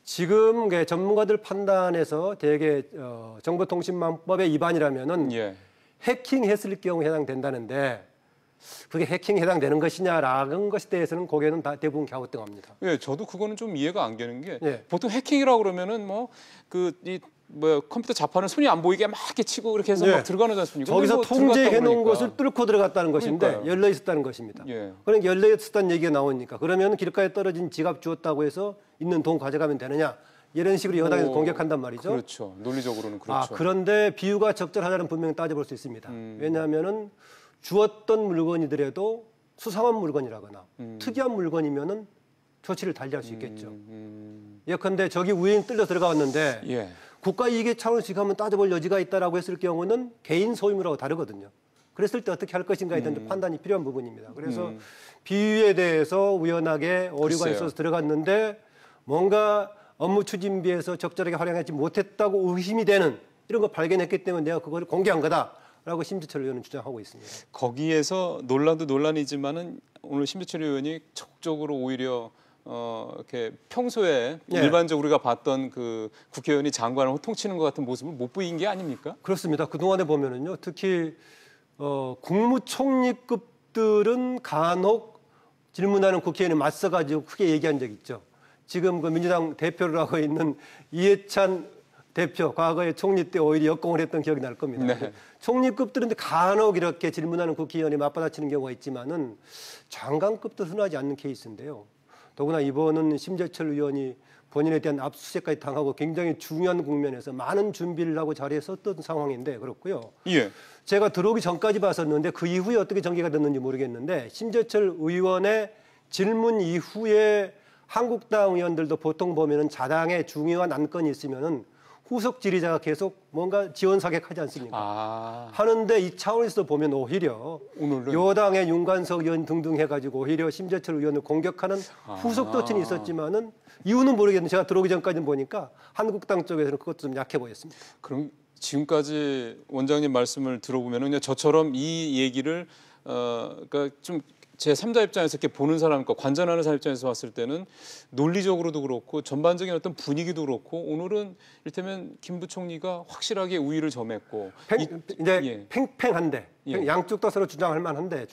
지금 전문가들 판단에서 대개 정보통신망법의 위반이라면은 예. 해킹했을 경우 해당된다는데 그게 해킹에 해당되는 것이냐라는 것에 대해서는 고개는 다 대부분 갸우뚱합니다. 예, 저도 그거는 좀 이해가 안 되는 게 예. 보통 해킹이라고 그러면은 컴퓨터 자판을 손이 안 보이게 막 이렇게 치고 이렇게 해서 예. 막 들어가는 지 않습니까? 저기서 뭐 통제해 놓은 그러니까. 것을 뚫고 들어갔다는 것인데 그러니까요. 열려 있었다는 것입니다. 예. 그러니까 열려 있었다는 얘기가 나오니까 그러면 길가에 떨어진 지갑 주었다고 해서 있는 돈 가져가면 되느냐 이런 식으로 여당에서 공격한단 말이죠. 그렇죠. 논리적으로는 그렇죠. 그런데 비유가 적절하다는 분명히 따져볼 수 있습니다. 왜냐하면은 주었던 물건이더라도 수상한 물건이라거나 특이한 물건이면은 조치를 달리할 수 있겠죠. 예컨대 저기 우연히 뚫려 들어갔는데 예. 국가 이익의 차원에서 한번 따져볼 여지가 있다라고 했을 경우는 개인 소유물하고 다르거든요. 그랬을 때 어떻게 할 것인가에 대한 판단이 필요한 부분입니다. 그래서 비유에 대해서 우연하게 오류가 글쎄요. 있어서 들어갔는데 뭔가 업무 추진비에서 적절하게 활용하지 못했다고 의심이 되는 이런 걸 발견했기 때문에 내가 그걸 공개한 거다라고 심재철 의원은 주장하고 있습니다. 거기에서 논란도 논란이지만은 오늘 심재철 의원이 적극적으로 오히려 이렇게 평소에 예. 일반적으로 우리가 봤던 그 국회의원이 장관을 호통치는 것 같은 모습을 못 보인 게 아닙니까? 그렇습니다. 그동안에 보면은요, 특히 국무총리급들은 간혹 질문하는 국회의원이 맞서가지고 크게 얘기한 적이 있죠. 지금 그 민주당 대표를 하고 있는 이해찬 대표, 과거에 총리 때 오히려 역공을 했던 기억이 날 겁니다. 네. 총리급들은 간혹 이렇게 질문하는 국회의원이 맞받아치는 경우가 있지만은 장관급도 흔하지 않는 케이스인데요. 더구나 이번은 심재철 의원이 본인에 대한 압수수색까지 당하고 굉장히 중요한 국면에서 많은 준비를 하고 자리에 섰던 상황인데 그렇고요. 예. 제가 들어오기 전까지 봤었는데 그 이후에 어떻게 전개가 됐는지 모르겠는데 심재철 의원의 질문 이후에 한국당 의원들도 보통 보면은 자당에 중요한 안건이 있으면은 후속 질의자가 계속 뭔가 지원 사격하지 않습니까? 하는데 이 차원에서 보면 오히려 오늘은 여당의 윤관석 의원 등등 해가지고 오히려 심재철 의원을 공격하는 후속 조치는 있었지만은 이유는 모르겠는데 제가 들어오기 전까지는 보니까 한국당 쪽에서는 그것도 좀 약해 보였습니다. 그럼 지금까지 원장님 말씀을 들어보면은 그냥 저처럼 이 얘기를 그러니까 좀 제 3자 입장에서 이렇게 보는 사람과 관전하는 사람 입장에서 봤을 때는 논리적으로도 그렇고 전반적인 어떤 분위기도 그렇고 오늘은 이를테면 김 부총리가 확실하게 우위를 점했고 이제 팽팽한데 양쪽 다 서로 주장할 만한데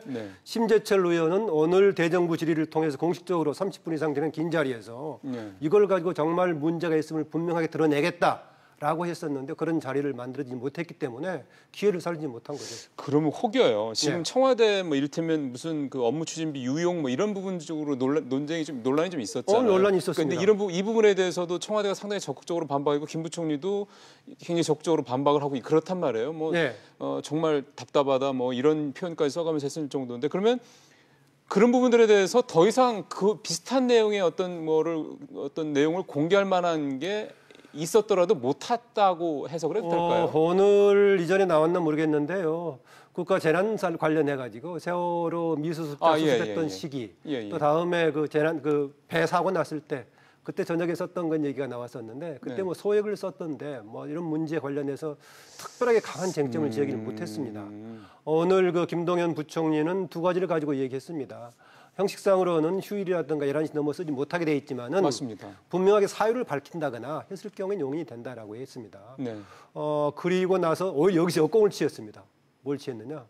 네. 심재철 의원은 오늘 대정부 질의를 통해서 공식적으로 30분 이상 되는 긴 자리에서 이걸 가지고 정말 문제가 있음을 분명하게 드러내겠다. 라고 했었는데 그런 자리를 만들지 못했기 때문에 기회를 살리지 못한 거죠. 그러면 혹여요. 지금 청와대 뭐 이를테면 무슨 그 업무 추진비 유용 뭐 이런 부분 쪽으로 논란이 좀 있었잖아요. 논란이 있었습니다. 그런데 이 부분에 대해서도 청와대가 상당히 적극적으로 반박하고 김 부총리도 굉장히 적극적으로 반박을 하고 그렇단 말이에요. 뭐 정말 답답하다 뭐 이런 표현까지 써가면서 했을 정도인데 그러면 그런 부분들에 대해서 더 이상 그 비슷한 내용의 어떤 내용을 공개할 만한 게 있었더라도 못했다고 해석을 해도 될까요? 오늘 이전에 나왔나 모르겠는데요. 국가재난살 관련해가지고 세월호 미수습자 수습했던 시기 또 다음에 그 배 사고 났을 때 그때 저녁에 썼던 건 얘기가 나왔었는데 그때 뭐 소액을 썼던데 뭐 이런 문제 관련해서 특별하게 강한 쟁점을 제기를 못했습니다. 오늘 그 김동연 부총리는 두 가지를 가지고 얘기했습니다. 형식상으로는 휴일이라든가 11시 넘어 쓰지 못하게 돼 있지만은 맞습니다. 분명하게 사유를 밝힌다거나 했을 경우에는 용인이 된다라고 했습니다. 그리고 나서 오히려 여기서 역공을 취했습니다. 뭘 취했느냐?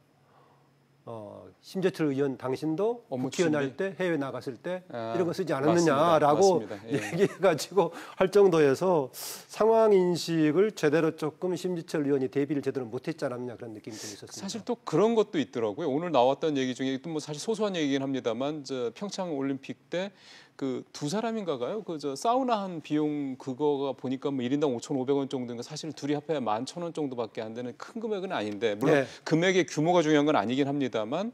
심재철 의원 당신도 국회의원 할 때 해외 나갔을 때 이런 거 쓰지 않았느냐라고 얘기해가지고 할 정도에서 상황 인식을 제대로 조금 심재철 의원이 대비를 제대로 못했지 않았느냐 그런 느낌이 좀 있었습니다. 사실 또 그런 것도 있더라고요. 오늘 나왔던 얘기 중에 또 뭐 사실 소소한 얘기긴 합니다만 평창 올림픽 때 그 두 사람인가요? 사우나 한 비용 그거가 보니까 뭐 1인당 5,500원 정도인가 사실 둘이 합해야 11,000원 정도밖에 안 되는 큰 금액은 아닌데 물론 금액의 규모가 중요한 건 아니긴 합니다만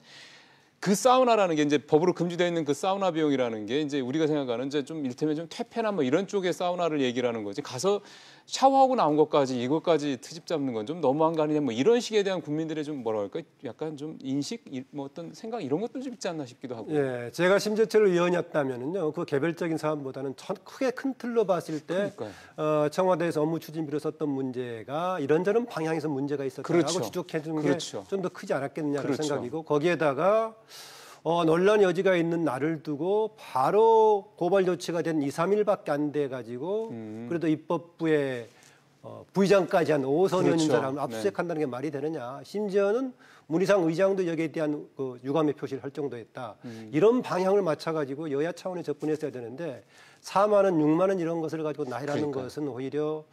그 사우나라는 게 이제 법으로 금지되어 있는 그 사우나 비용이라는 게 이제 우리가 생각하는 이제 좀 이를테면 좀 퇴폐나 뭐 이런 쪽의 사우나를 얘기하는 거지 가서 샤워하고 나온 것까지 이것까지 트집 잡는 건 좀 너무한 거 아니냐 뭐 이런 식에 대한 국민들의 좀 뭐라 할까 약간 좀 인식 뭐 어떤 생각 이런 것도 좀 있지 않나 싶기도 하고. 제가 심재철 의원이었다면은요 그 개별적인 사안보다는 크게 큰 틀로 봤을 때 청와대에서 업무 추진비로 썼던 문제가 이런저런 방향에서 문제가 있었다라고 지적해 주는 게 좀 더 크지 않았겠느냐는 생각이고 거기에다가 논란 여지가 있는 날을 두고 바로 고발 조치가 된 2, 3일밖에 안 돼 가지고 그래도 입법부에 부의장까지 한 5선 의원인 사람을 압수수색한다는 게 말이 되느냐. 심지어는 문희상 의장도 여기에 대한 그 유감의 표시를 할 정도였다. 이런 방향을 맞춰가지고 여야 차원에 접근했어야 되는데 4만 원, 6만 원 이런 것을 가지고 나이라는 것은 오히려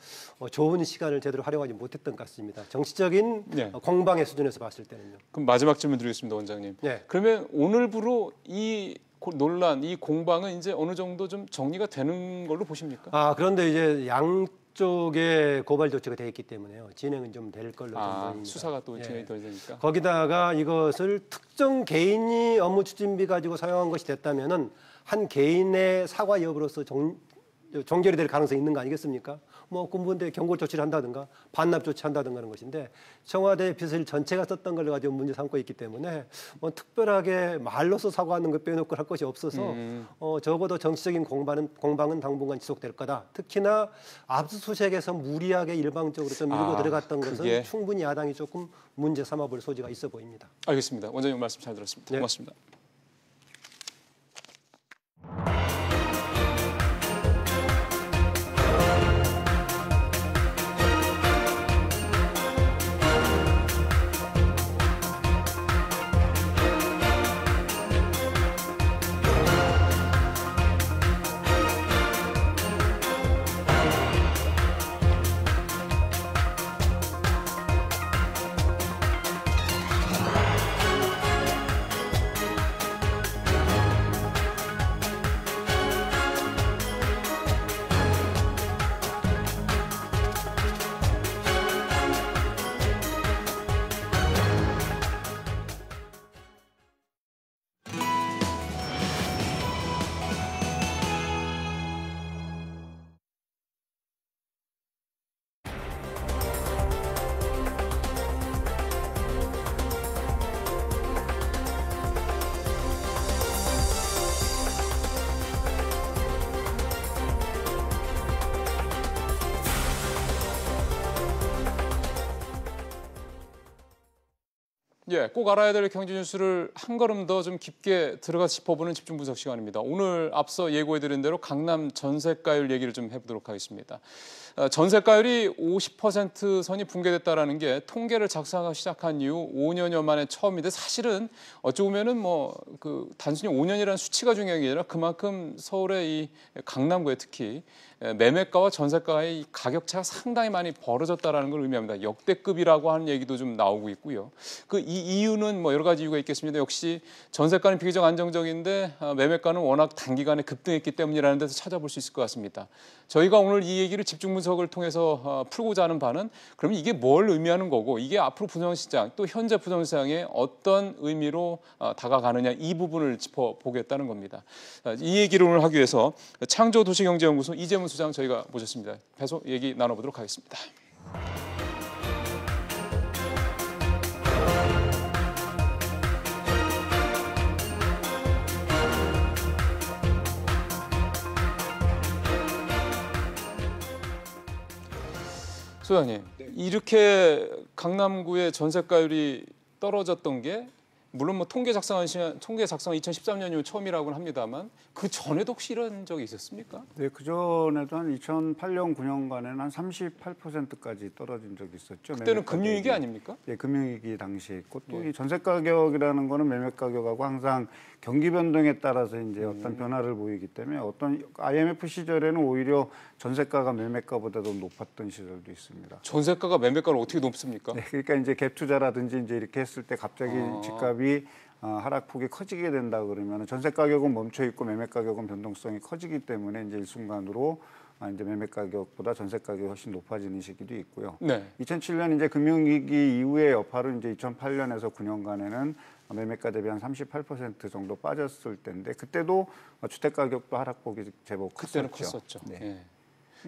좋은 시간을 제대로 활용하지 못했던 것 같습니다. 정치적인 공방의 수준에서 봤을 때는요. 그럼 마지막 질문 드리겠습니다, 원장님. 그러면 오늘부로 이 논란, 이 공방은 이제 어느 정도 좀 정리가 되는 걸로 보십니까? 그런데 이제 양쪽에 고발 조치가 돼 있기 때문에요. 진행은 좀 될 걸로 보입니다. 수사가 또 진행이 더 되니까. 거기다가 이것을 특정 개인이 업무 추진비 가지고 사용한 것이 됐다면은 한 개인의 사과 여부로서 종결이 될 가능성이 있는 거 아니겠습니까? 뭐 군부대 경고 조치를 한다든가 반납 조치한다든가 하는 것인데 청와대 비서실 전체가 썼던 걸 가지고 문제 삼고 있기 때문에 뭐 특별하게 말로서 사과하는 것 빼놓고 할 것이 없어서 적어도 정치적인 공방은 당분간 지속될 거다. 특히나 압수수색에서 무리하게 일방적으로 좀 밀고 들어갔던 것은 충분히 야당이 조금 문제 삼아볼 소지가 있어 보입니다. 알겠습니다. 원장님 말씀 잘 들었습니다. 고맙습니다. 예, 꼭 알아야 될 경제 뉴스를 한 걸음 더 좀 깊게 들어가서 짚어보는 집중 분석 시간입니다. 오늘 앞서 예고해드린 대로 강남 전세가율 얘기를 좀 해보도록 하겠습니다. 전세가율이 50% 선이 붕괴됐다라는 게 통계를 작성하기 시작한 이후 5년여 만에 처음인데 사실은 어찌 보면은 단순히 5년이라는 수치가 중요한 게 아니라 그만큼 서울의 이 강남구에 특히 매매가와 전세가의 가격차가 상당히 많이 벌어졌다라는 걸 의미합니다. 역대급이라고 하는 얘기도 좀 나오고 있고요. 이 이유는 여러 가지 이유가 있겠습니다. 역시 전세가는 비교적 안정적인데 매매가는 워낙 단기간에 급등했기 때문이라는 데서 찾아볼 수 있을 것 같습니다. 저희가 오늘 이 얘기를 집중 분석을 통해서 풀고자 하는 바는 그러면 이게 뭘 의미하는 거고 이게 앞으로 부동산시장 또 현재 부동산시장에 어떤 의미로 다가가느냐 이 부분을 짚어보겠다는 겁니다. 이 얘기를 오늘 하기 위해서 창조도시경제연구소 이재문 소장 저희가 모셨습니다. 계속 얘기 나눠보도록 하겠습니다. 소장님, 이렇게 강남구의 전세가율이 떨어졌던 게 물론 통계 작성한 2013년 이후 처음이라고는 합니다만 그 전에도 혹시 이런 적이 있었습니까? 네, 그 전에도 한 2008년 9년간에는 한 38%까지 떨어진 적이 있었죠. 그때는 금융위기 아닙니까? 네, 금융위기 당시에 있고 또 이 전세 가격이라는 거는 매매 가격하고 항상 경기 변동에 따라서 이제 어떤 변화를 보이기 때문에 어떤 IMF 시절에는 오히려 전세가가 매매가보다도 높았던 시절도 있습니다. 전세가가 매매가를 어떻게 높습니까? 네, 그러니까 이제 갭 투자라든지 이제 이렇게 했을 때 갑자기 집값이 하락폭이 커지게 된다 그러면 전세 가격은 멈춰 있고 매매 가격은 변동성이 커지기 때문에 이제 일순간으로 이제 매매 가격보다 전세 가격이 훨씬 높아지는 시기도 있고요. 네. 2007년 이제 금융위기 이후의 여파로 이제 2008년에서 9년간에는 매매가 대비 한 38% 정도 빠졌을 때인데 그때도 주택 가격도 하락폭이 제법 컸었죠. 그때는 컸었죠. 네. 예.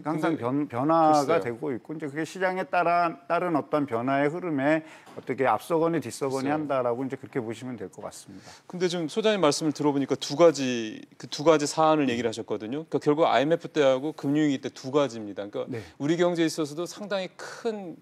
항상 변화가 되고 있고 이제 그게 시장에 따른 어떤 변화의 흐름에 어떻게 앞서거니 뒤서거니 한다라고 이제 그렇게 보시면 될 것 같습니다. 근데 좀 소장님 말씀을 들어보니까 두 가지 사안을 얘기를 하셨거든요. 그러니까 결국 IMF 때하고 금융위기 때 두 가지입니다. 그러니까 네. 우리 경제에 있어서도 상당히 큰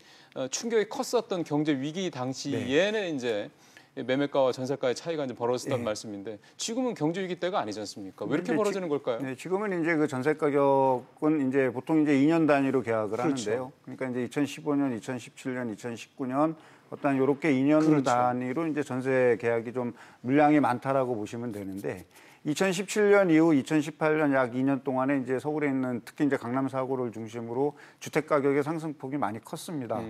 충격이 컸었던 경제 위기 당시에는 네. 이제 매매가와 전세가의 차이가 이제 벌어졌다는 말씀인데 지금은 경제 위기 때가 아니지 않습니까? 왜 이렇게 벌어지는 걸까요? 네, 지금은 이제 그 전세 가격은 이제 보통 이제 2년 단위로 계약을 그렇죠. 하는데요. 그러니까 이제 2015년, 2017년, 2019년 어떤 요렇게 2년 그렇죠. 단위로 이제 전세 계약이 좀 물량이 많다라고 보시면 되는데 2017년 이후 2018년 약 2년 동안에 이제 서울에 있는 특히 이제 강남 4구를 중심으로 주택 가격의 상승폭이 많이 컸습니다.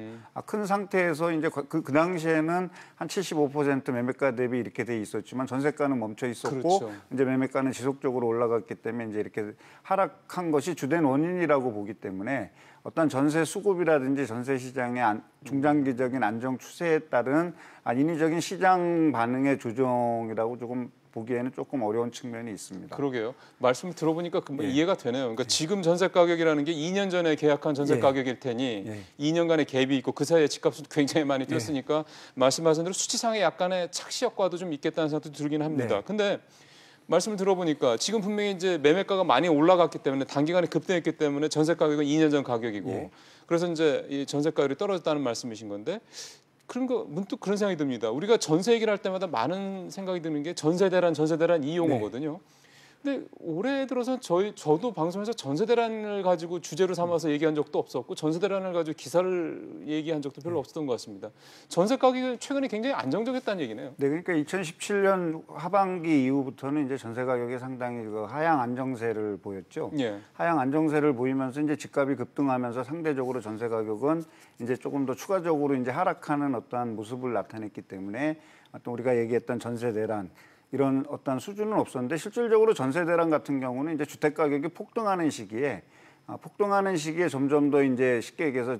큰 상태에서 이제 그 당시에는 한 75% 매매가 대비 이렇게 돼 있었지만 전세가는 멈춰 있었고 그렇죠. 이제 매매가는 지속적으로 올라갔기 때문에 이제 이렇게 하락한 것이 주된 원인이라고 보기 때문에 어떤 전세 수급이라든지 전세 시장의 중장기적인 안정 추세에 따른 인위적인 시장 반응의 조정이라고 조금 보기에는 조금 어려운 측면이 있습니다. 그러게요. 말씀을 들어보니까 이해가 되네요. 그러니까 지금 전세 가격이라는 게 2년 전에 계약한 전세 가격일 테니 2년간의 갭이 있고 그 사이에 집값은 굉장히 많이 뛰었으니까 말씀하신 대로 수치상의 약간의 착시 효과도 좀 있겠다는 생각도 들긴 합니다. 근데 말씀을 들어보니까 지금 분명히 이제 매매가가 많이 올라갔기 때문에 단기간에 급등했기 때문에 전세 가격은 2년 전 가격이고 그래서 이제 이 전세 가격이 떨어졌다는 말씀이신 건데 그런 거 문득 그런 생각이 듭니다. 우리가 전세 얘기를 할 때마다 많은 생각이 드는 게 전세대란 이 용어거든요. 근데 올해 들어서 저도 방송에서 전세대란을 가지고 주제로 삼아서 얘기한 적도 없었고 전세대란을 가지고 기사를 얘기한 적도 별로 없었던 것 같습니다. 전세 가격이 최근에 굉장히 안정적이었다는 얘기네요. 네, 그러니까 2017년 하반기 이후부터는 이제 전세 가격이 상당히 그 하향 안정세를 보였죠. 하향 안정세를 보이면서 이제 집값이 급등하면서 상대적으로 전세 가격은 이제 조금 더 추가적으로 이제 하락하는 어떠한 모습을 나타냈기 때문에 또 우리가 얘기했던 전세대란 이런 어떤 수준은 없었는데 실질적으로 전세대란 같은 경우는 이제 주택 가격이 폭등하는 시기에 점점 더 이제 쉽게 얘기해서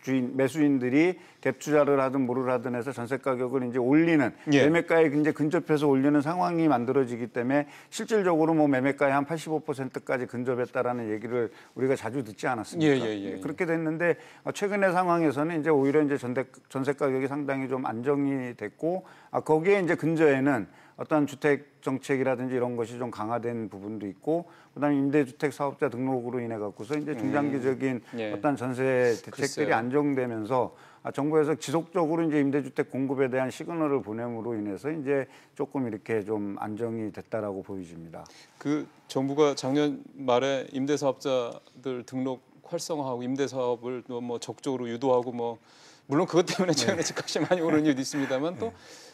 매수인들이 갭 투자를 하든 뭐를 하든 해서 전세 가격을 이제 올리는 매매가에 이제 근접해서 올리는 상황이 만들어지기 때문에 실질적으로 뭐 매매가의 한 85%까지 근접했다라는 얘기를 우리가 자주 듣지 않았습니까? 그렇게 됐는데 최근의 상황에서는 이제 오히려 이제 전세 가격이 상당히 좀 안정이 됐고 거기에 이제 근저에는 어떤 주택 정책이라든지 이런 것이 좀 강화된 부분도 있고 그다음에 임대주택 사업자 등록으로 인해 갖고서 이제 중장기적인 어떤 전세 대책들이 안정되면서 정부에서 지속적으로 이제 임대주택 공급에 대한 시그널을 보냄으로 인해서 이제 조금 이렇게 좀 안정이 됐다라고 보여집니다. 그 정부가 작년 말에 임대사업자들 등록 활성화하고 임대사업을 뭐 적극적으로 유도하고 뭐 물론 그것 때문에 최근에 집값이 많이 오른 이유도 있습니다만 또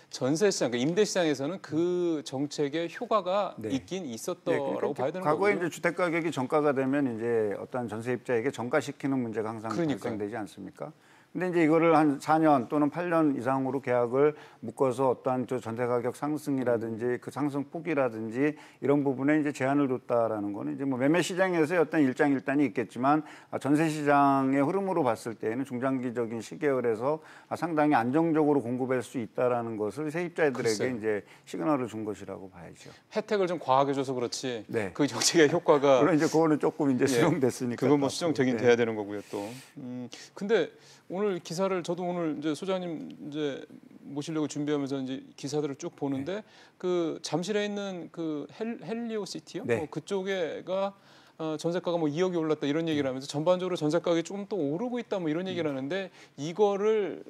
전세 시장, 그러니까 임대 시장에서는 그 정책의 효과가 있긴 있었다라고 그러니까 봐야 되는 과거에 거고요. 이제 주택 가격이 정가가 되면 이제 어떤 전세입자에게 정가시키는 문제가 항상 발생되지 않습니까? 근데 이제 이거를 한 4년 또는 8년 이상으로 계약을 묶어서 어떠한 전세 가격 상승이라든지 그 상승 폭이라든지 이런 부분에 이제 제한을 뒀다라는 거는 이제 뭐 매매 시장에서의 어떤 일장일단이 있겠지만 전세 시장의 흐름으로 봤을 때에는 중장기적인 시계열에서 상당히 안정적으로 공급할 수 있다라는 것을 세입자들에게 글쎄요. 이제 시그널을 준 것이라고 봐야죠. 혜택을 좀 과하게 줘서 그렇지. 그 정책의 효과가 물론 이제 그거는 조금 이제 수정됐으니까. 그건 뭐 수정되긴 돼야 되는 거고요 또. 근데 오늘 기사를 저도 오늘 이제 소장님 이제 모시려고 준비하면서 이제 기사들을 쭉 보는데 그 잠실에 있는 그 헬리오시티요? 그쪽에가 전세가가 뭐 2억이 올랐다 이런 얘기를 하면서 전반적으로 전세 가격이 조금 또 오르고 있다 뭐 이런 얘기를 하는데 이거를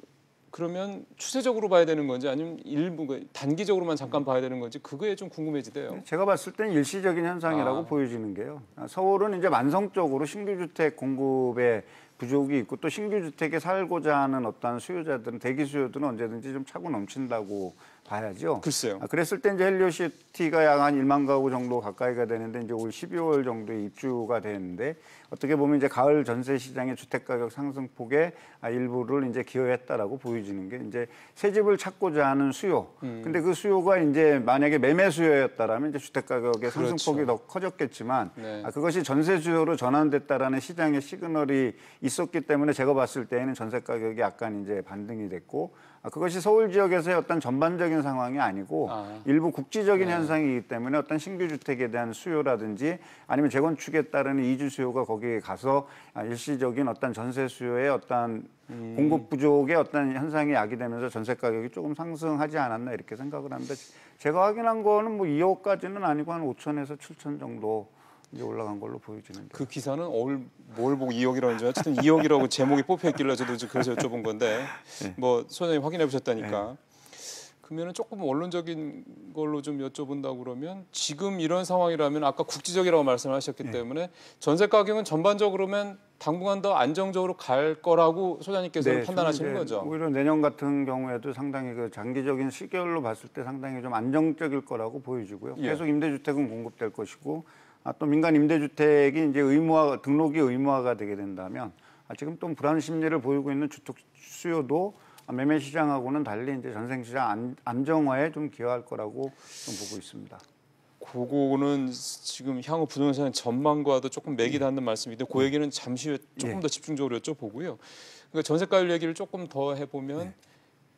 그러면 추세적으로 봐야 되는 건지 아니면 일부 단기적으로만 잠깐 봐야 되는 건지 그거에 좀 궁금해지대요. 제가 봤을 때는 일시적인 현상이라고 보여지는 게요. 서울은 이제 만성적으로 신규 주택 공급에 부족이 있고 또 신규 주택에 살고자 하는 어떤 수요자들은 대기 수요들은 언제든지 좀 차고 넘친다고 봐야죠. 글쎄요. 그랬을 때 이제 헬리오시티가 약 한 1만 가구 정도 가까이가 되는데 이제 올 12월 정도에 입주가 되는데 어떻게 보면 이제 가을 전세 시장의 주택 가격 상승 폭에 일부를 이제 기여했다라고 보여지는 게 이제 새 집을 찾고자 하는 수요. 근데 그 수요가 이제 만약에 매매 수요였다라면 이제 주택 가격의 상승폭이 더 커졌겠지만 그것이 전세 수요로 전환됐다라는 시장의 시그널이 있었기 때문에 제가 봤을 때에는 전세 가격이 약간 이제 반등이 됐고 그것이 서울 지역에서의 어떤 전반적인 상황이 아니고 일부 국지적인 현상이기 때문에 어떤 신규 주택에 대한 수요라든지 아니면 재건축에 따르는 이주 수요가 거기에 가서 일시적인 어떤 전세 수요의 어떤 공급 부족의 어떤 현상이 야기되면서 전세 가격이 조금 상승하지 않았나 이렇게 생각을 합니다. 제가 확인한 거는 뭐 2억까지는 아니고 한 5천에서 7천 정도 이제 올라간 걸로 보여지는데. 그 기사는 뭘 보고 2억이라는지 어쨌든 2억이라고 제목이 뽑혀 있길래 저도 그래서 여쭤본 건데 뭐 소장님 확인해 보셨다니까. 그러면은 조금 원론적인 걸로 좀 여쭤본다고 그러면 지금 이런 상황이라면 아까 국지적이라고 말씀하셨기 때문에 전세 가격은 전반적으로면 당분간 더 안정적으로 갈 거라고 소장님께서는 판단하시는 거죠. 오히려 내년 같은 경우에도 상당히 그 장기적인 시계열로 봤을 때 상당히 좀 안정적일 거라고 보여지고요. 계속 임대주택은 공급될 것이고 또 민간 임대주택이 이제 등록이 의무화가 되게 된다면 지금 또 불안 심리를 보이고 있는 주택 수요도 매매 시장하고는 달리 이제 전세 시장 안정화에 좀 기여할 거라고 좀 보고 있습니다. 그거는 지금 향후 부동산 전망과도 조금 맥이 닿는 말씀인데 그 얘기는 잠시 후에 조금 더 집중적으로 여쭤보고요. 그러니까 전세가율 얘기를 조금 더 해보면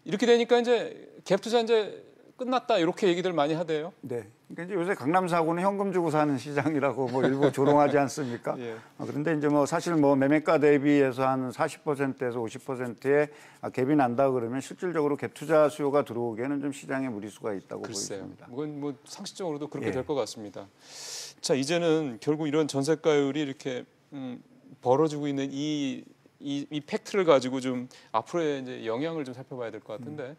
이렇게 되니까 이제 갭 투자 이제 끝났다 이렇게 얘기들 많이 하대요. 네. 그러니까 이제 요새 강남 사고는 현금 주고 사는 시장이라고 뭐 일부 조롱하지 않습니까? 그런데 이제 뭐 사실 뭐 매매가 대비해서 한 40%에서 50%의 갭이 난다 그러면 실질적으로 갭 투자 수요가 들어오기에는 좀 시장에 무리수가 있다고 보입니다. 그건 뭐 상식적으로도 그렇게 될 것 같습니다. 자, 이제는 결국 이런 전세가율이 이렇게 벌어지고 있는 이 팩트를 가지고 좀 앞으로의 이제 영향을 좀 살펴봐야 될 것 같은데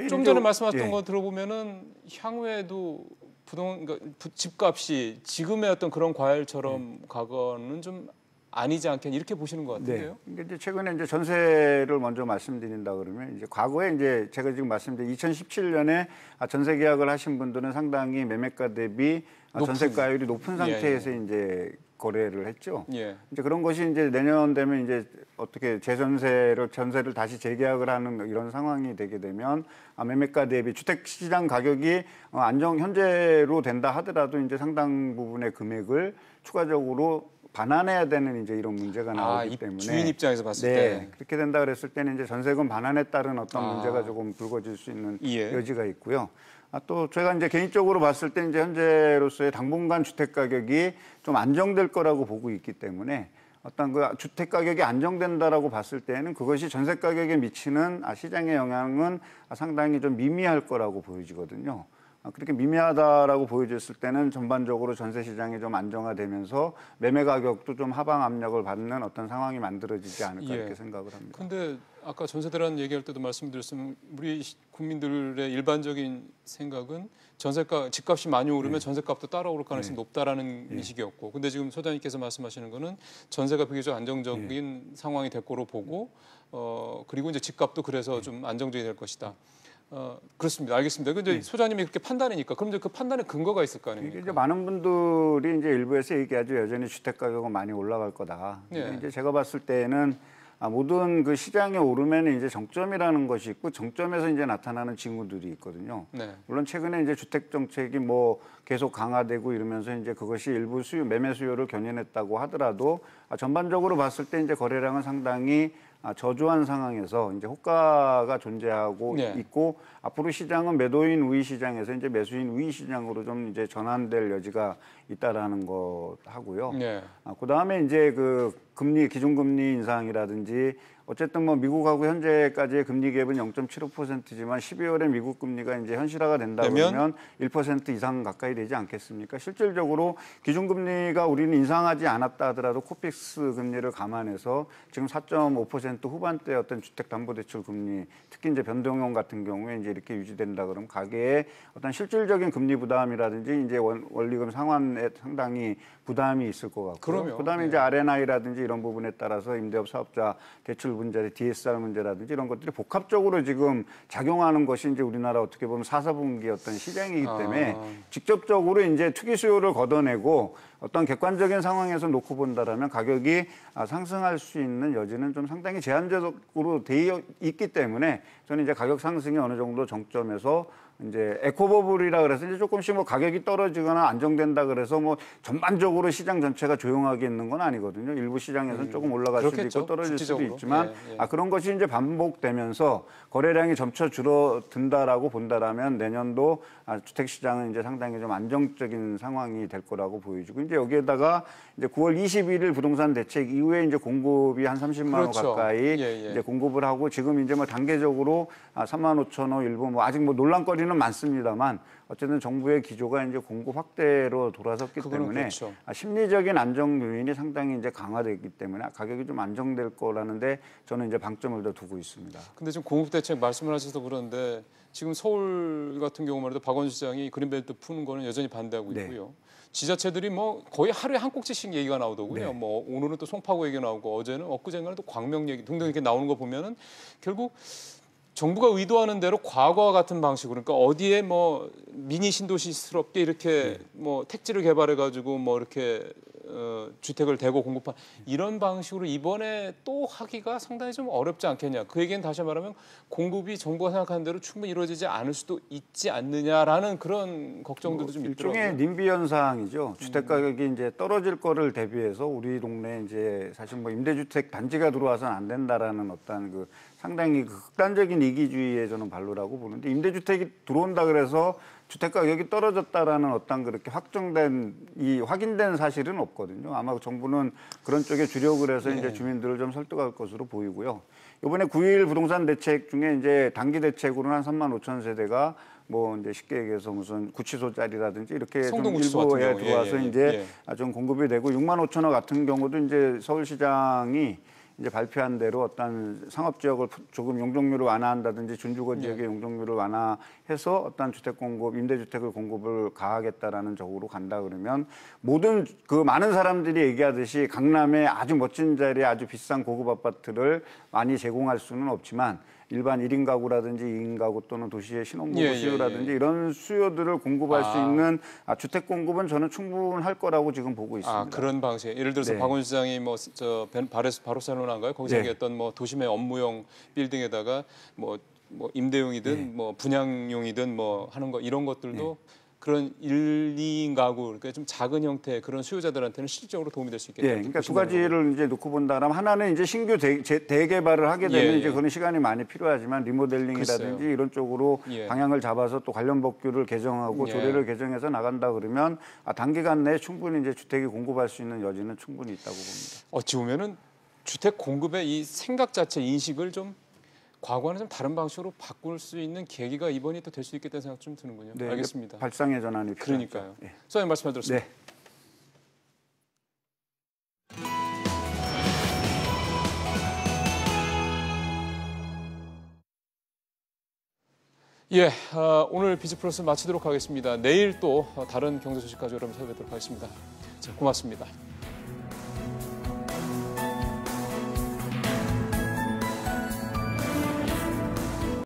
좀 전에 말씀하셨던 거 들어보면은 향후에도 그러니까 집값이 지금의 어떤 그런 과열처럼 가거는 좀 아니지 않겠냐 이렇게 보시는 것 같은데요. 그러니까 이제 최근에 이제 전세를 먼저 말씀드린다 그러면 이제 과거에 이제 제가 지금 말씀드린 2017년에 전세 계약을 하신 분들은 상당히 매매가 대비 전세가율이 높은 상태에서 이제 거래를 했죠. 이제 그런 것이 이제 내년 되면 이제 어떻게 전세를 다시 재계약을 하는 이런 상황이 되게 되면 매매가 대비 주택 시장 가격이 현재로 된다 하더라도 이제 상당 부분의 금액을 추가적으로 반환해야 되는 이제 이런 문제가 나오기 때문에 주인 입장에서 봤을 때 그렇게 된다 그랬을 때는 이제 전세금 반환에 따른 어떤 문제가 조금 불거질 수 있는 여지가 있고요. 또 제가 이제 개인적으로 봤을 때 이제 현재로서의 당분간 주택 가격이 좀 안정될 거라고 보고 있기 때문에 어떤 그 주택 가격이 안정된다라고 봤을 때는 그것이 전세 가격에 미치는 시장의 영향은 상당히 좀 미미할 거라고 보여지거든요. 그렇게 미미하다라고 보여졌을 때는 전반적으로 전세 시장이 좀 안정화되면서 매매 가격도 좀 하방 압력을 받는 어떤 상황이 만들어지지 않을까 이렇게 생각을 합니다. 그런데 아까 전세 대란 얘기할 때도 말씀드렸으면 우리 국민들의 일반적인 생각은 전세가 집값이 많이 오르면 전세값도 따라 오를 가능성이 높다라는 인식이었고, 근데 지금 소장님께서 말씀하시는 거는 전세가 비교적 안정적인 상황이 될 거로 보고, 그리고 이제 집값도 그래서 좀 안정적이 될 것이다. 그렇습니다. 알겠습니다. 근데 소장님이 그렇게 판단이니까 그럼 이제 그 판단에 근거가 있을 거 아닙니까? 이제 많은 분들이 이제 일부에서 얘기하죠. 여전히 주택 가격은 많이 올라갈 거다. 이제 제가 봤을 때는 모든 그 시장에 오르면 이제 정점이라는 것이 있고 정점에서 이제 나타나는 징후들이 있거든요. 물론 최근에 이제 주택 정책이 뭐 계속 강화되고 이러면서 이제 그것이 일부 매매 수요를 견인했다고 하더라도 전반적으로 봤을 때 이제 거래량은 상당히 저조한 상황에서 이제 호가가 존재하고 있고, 앞으로 시장은 매도인 우위 시장에서 이제 매수인 우위 시장으로 좀 이제 전환될 여지가 있다라는 것 하고요. 그 다음에 이제 그 금리, 기준금리 인상이라든지 어쨌든 뭐 미국하고 현재까지의 금리 갭은 0.75%지만 12월에 미국 금리가 이제 현실화가 된다 그러면 1% 이상 가까이 되지 않겠습니까? 실질적으로 기준금리가 우리는 인상하지 않았다 하더라도 코픽스 금리를 감안해서 지금 4.5% 후반대 어떤 주택담보대출 금리, 특히 이제 변동형 같은 경우에 이제 이렇게 유지된다 그러면 가계에 어떤 실질적인 금리 부담이라든지 이제 원리금 상환에 상당히 부담이 있을 것 같고요. 그다음에 이제 R&I라든지 이런 부분에 따라서 임대업 사업자 대출 문제, DSR 문제라든지 이런 것들이 복합적으로 지금 작용하는 것이 이제 우리나라 어떻게 보면 4, 4분기 어떤 시장이기 때문에 직접적으로 이제 투기 수요를 걷어내고 어떤 객관적인 상황에서 놓고 본다라면 가격이 상승할 수 있는 여지는 좀 상당히 제한적으로 되어 있기 때문에 저는 이제 가격 상승이 어느 정도 정점에서 이제 에코버블이라 그래서 이제 조금씩 뭐 가격이 떨어지거나 안정된다 그래서 뭐 전반적으로 시장 전체가 조용하게 있는 건 아니거든요. 일부 시장에서는 조금 올라갈 수도 있고 떨어질 수도 있지만 그런 것이 이제 반복되면서 거래량이 점차 줄어든다라고 본다라면 내년도 주택 시장은 이제 상당히 좀 안정적인 상황이 될 거라고 보여지고, 이제 여기에다가 이제 9월 21일 부동산 대책 이후에 이제 공급이 한 30만 원 가까이 이제 공급을 하고, 지금 이제 뭐 단계적으로 3만 5천 호 일부 뭐 아직 뭐 논란거리는 많습니다만 어쨌든 정부의 기조가 이제 공급 확대로 돌아섰기 때문에 심리적인 안정 요인이 상당히 이제 강화되기 때문에 가격이 좀 안정될 거라는데 저는 이제 방점을 더 두고 있습니다. 근데 지금 공급 대책 말씀을 하셔서 그런데 지금 서울 같은 경우만 해도 박원순 시장이 그린벨트 푸는 거는 여전히 반대하고 있고요. 지자체들이 뭐 거의 하루에 한 꼭지씩 얘기가 나오더군요. 뭐 오늘은 또 송파구 얘기 나오고 어제는 엊그제는 또 광명 얘기 등등 이렇게 나오는 거 보면은 결국 정부가 의도하는 대로 과거와 같은 방식으로, 그러니까 어디에 뭐 미니 신도시스럽게 이렇게 뭐 택지를 개발해 가지고 뭐 이렇게 주택을 대고 공급한 이런 방식으로 이번에 또 하기가 상당히 좀 어렵지 않겠냐. 그 얘기는 다시 말하면 공급이 정부가 생각하는 대로 충분히 이루어지지 않을 수도 있지 않느냐라는 그런 걱정들도 좀 있더라고요. 일종의 님비 현상이죠. 주택 가격이 이제 떨어질 거를 대비해서 우리 동네에 이제 사실 뭐 임대주택 단지가 들어와서는 안 된다라는 어떤 그 상당히 극단적인 이기주의의 저는 반로라고 보는데, 임대주택이 들어온다 그래서 주택 가격이 떨어졌다라는 어떤 그렇게 확인된 사실은 없거든요. 아마 정부는 그런 쪽에 주력을 해서 이제 주민들을 좀 설득할 것으로 보이고요. 이번에 9.1 부동산 대책 중에 이제 단기 대책으로는 한 3만 5천 세대가 뭐 이제 쉽게 얘기해서 무슨 구치소짜리라든지 이렇게 좀 일부에 들어와서 이제 좀 공급이 되고, 6만 5천 호 같은 경우도 이제 서울시장이 이제 발표한 대로 어떤 상업 지역을 조금 용적률을 완화한다든지 준주거 지역의 용적률을 완화해서 어떤 주택 공급, 임대주택을 공급을 가하겠다라는 쪽으로 간다 그러면 모든 그 많은 사람들이 얘기하듯이 강남에 아주 멋진 자리에 아주 비싼 고급 아파트를 많이 제공할 수는 없지만 일반 1인 가구라든지 2인 가구 또는 도시의 신혼부부 수요라든지 이런 수요들을 공급할 수 있는 주택 공급은 저는 충분할 거라고 지금 보고 있습니다. 그런 방식. 예를 들어서 박원순 시장이 뭐 저 바르셀로나인가요? 거기서 얘기했던 뭐 도심의 업무용 빌딩에다가 뭐 임대용이든 뭐 분양용이든 뭐 하는 거 이런 것들도 그런 1, 2인 가구, 그러니까 좀 작은 형태의 그런 수요자들한테는 실질적으로 도움이 될 수 있겠다. 그러니까 두 가지를 이제 놓고 본다면 하나는 이제 신규 대개발을 하게 되면 이제 그런 시간이 많이 필요하지만 리모델링이라든지 이런 쪽으로 방향을 잡아서 또 관련 법규를 개정하고 조례를 개정해서 나간다 그러면 단기간 내에 충분히 이제 주택이 공급할 수 있는 여지는 충분히 있다고 봅니다. 어찌 보면은 주택 공급의 이 생각 자체 인식을 좀 과거와는 좀 다른 방식으로 바꿀 수 있는 계기가 이번이 또 될 수 있겠다는 생각 좀 드는군요. 네, 알겠습니다. 발상의 전환이 필요하죠. 그러니까요. 네. 소장님 말씀 잘 들었습니다. 네. 예, 오늘 비즈플러스 마치도록 하겠습니다. 내일 또 다른 경제 소식 가지고 여러분 찾아뵙도록 하겠습니다. 자, 고맙습니다.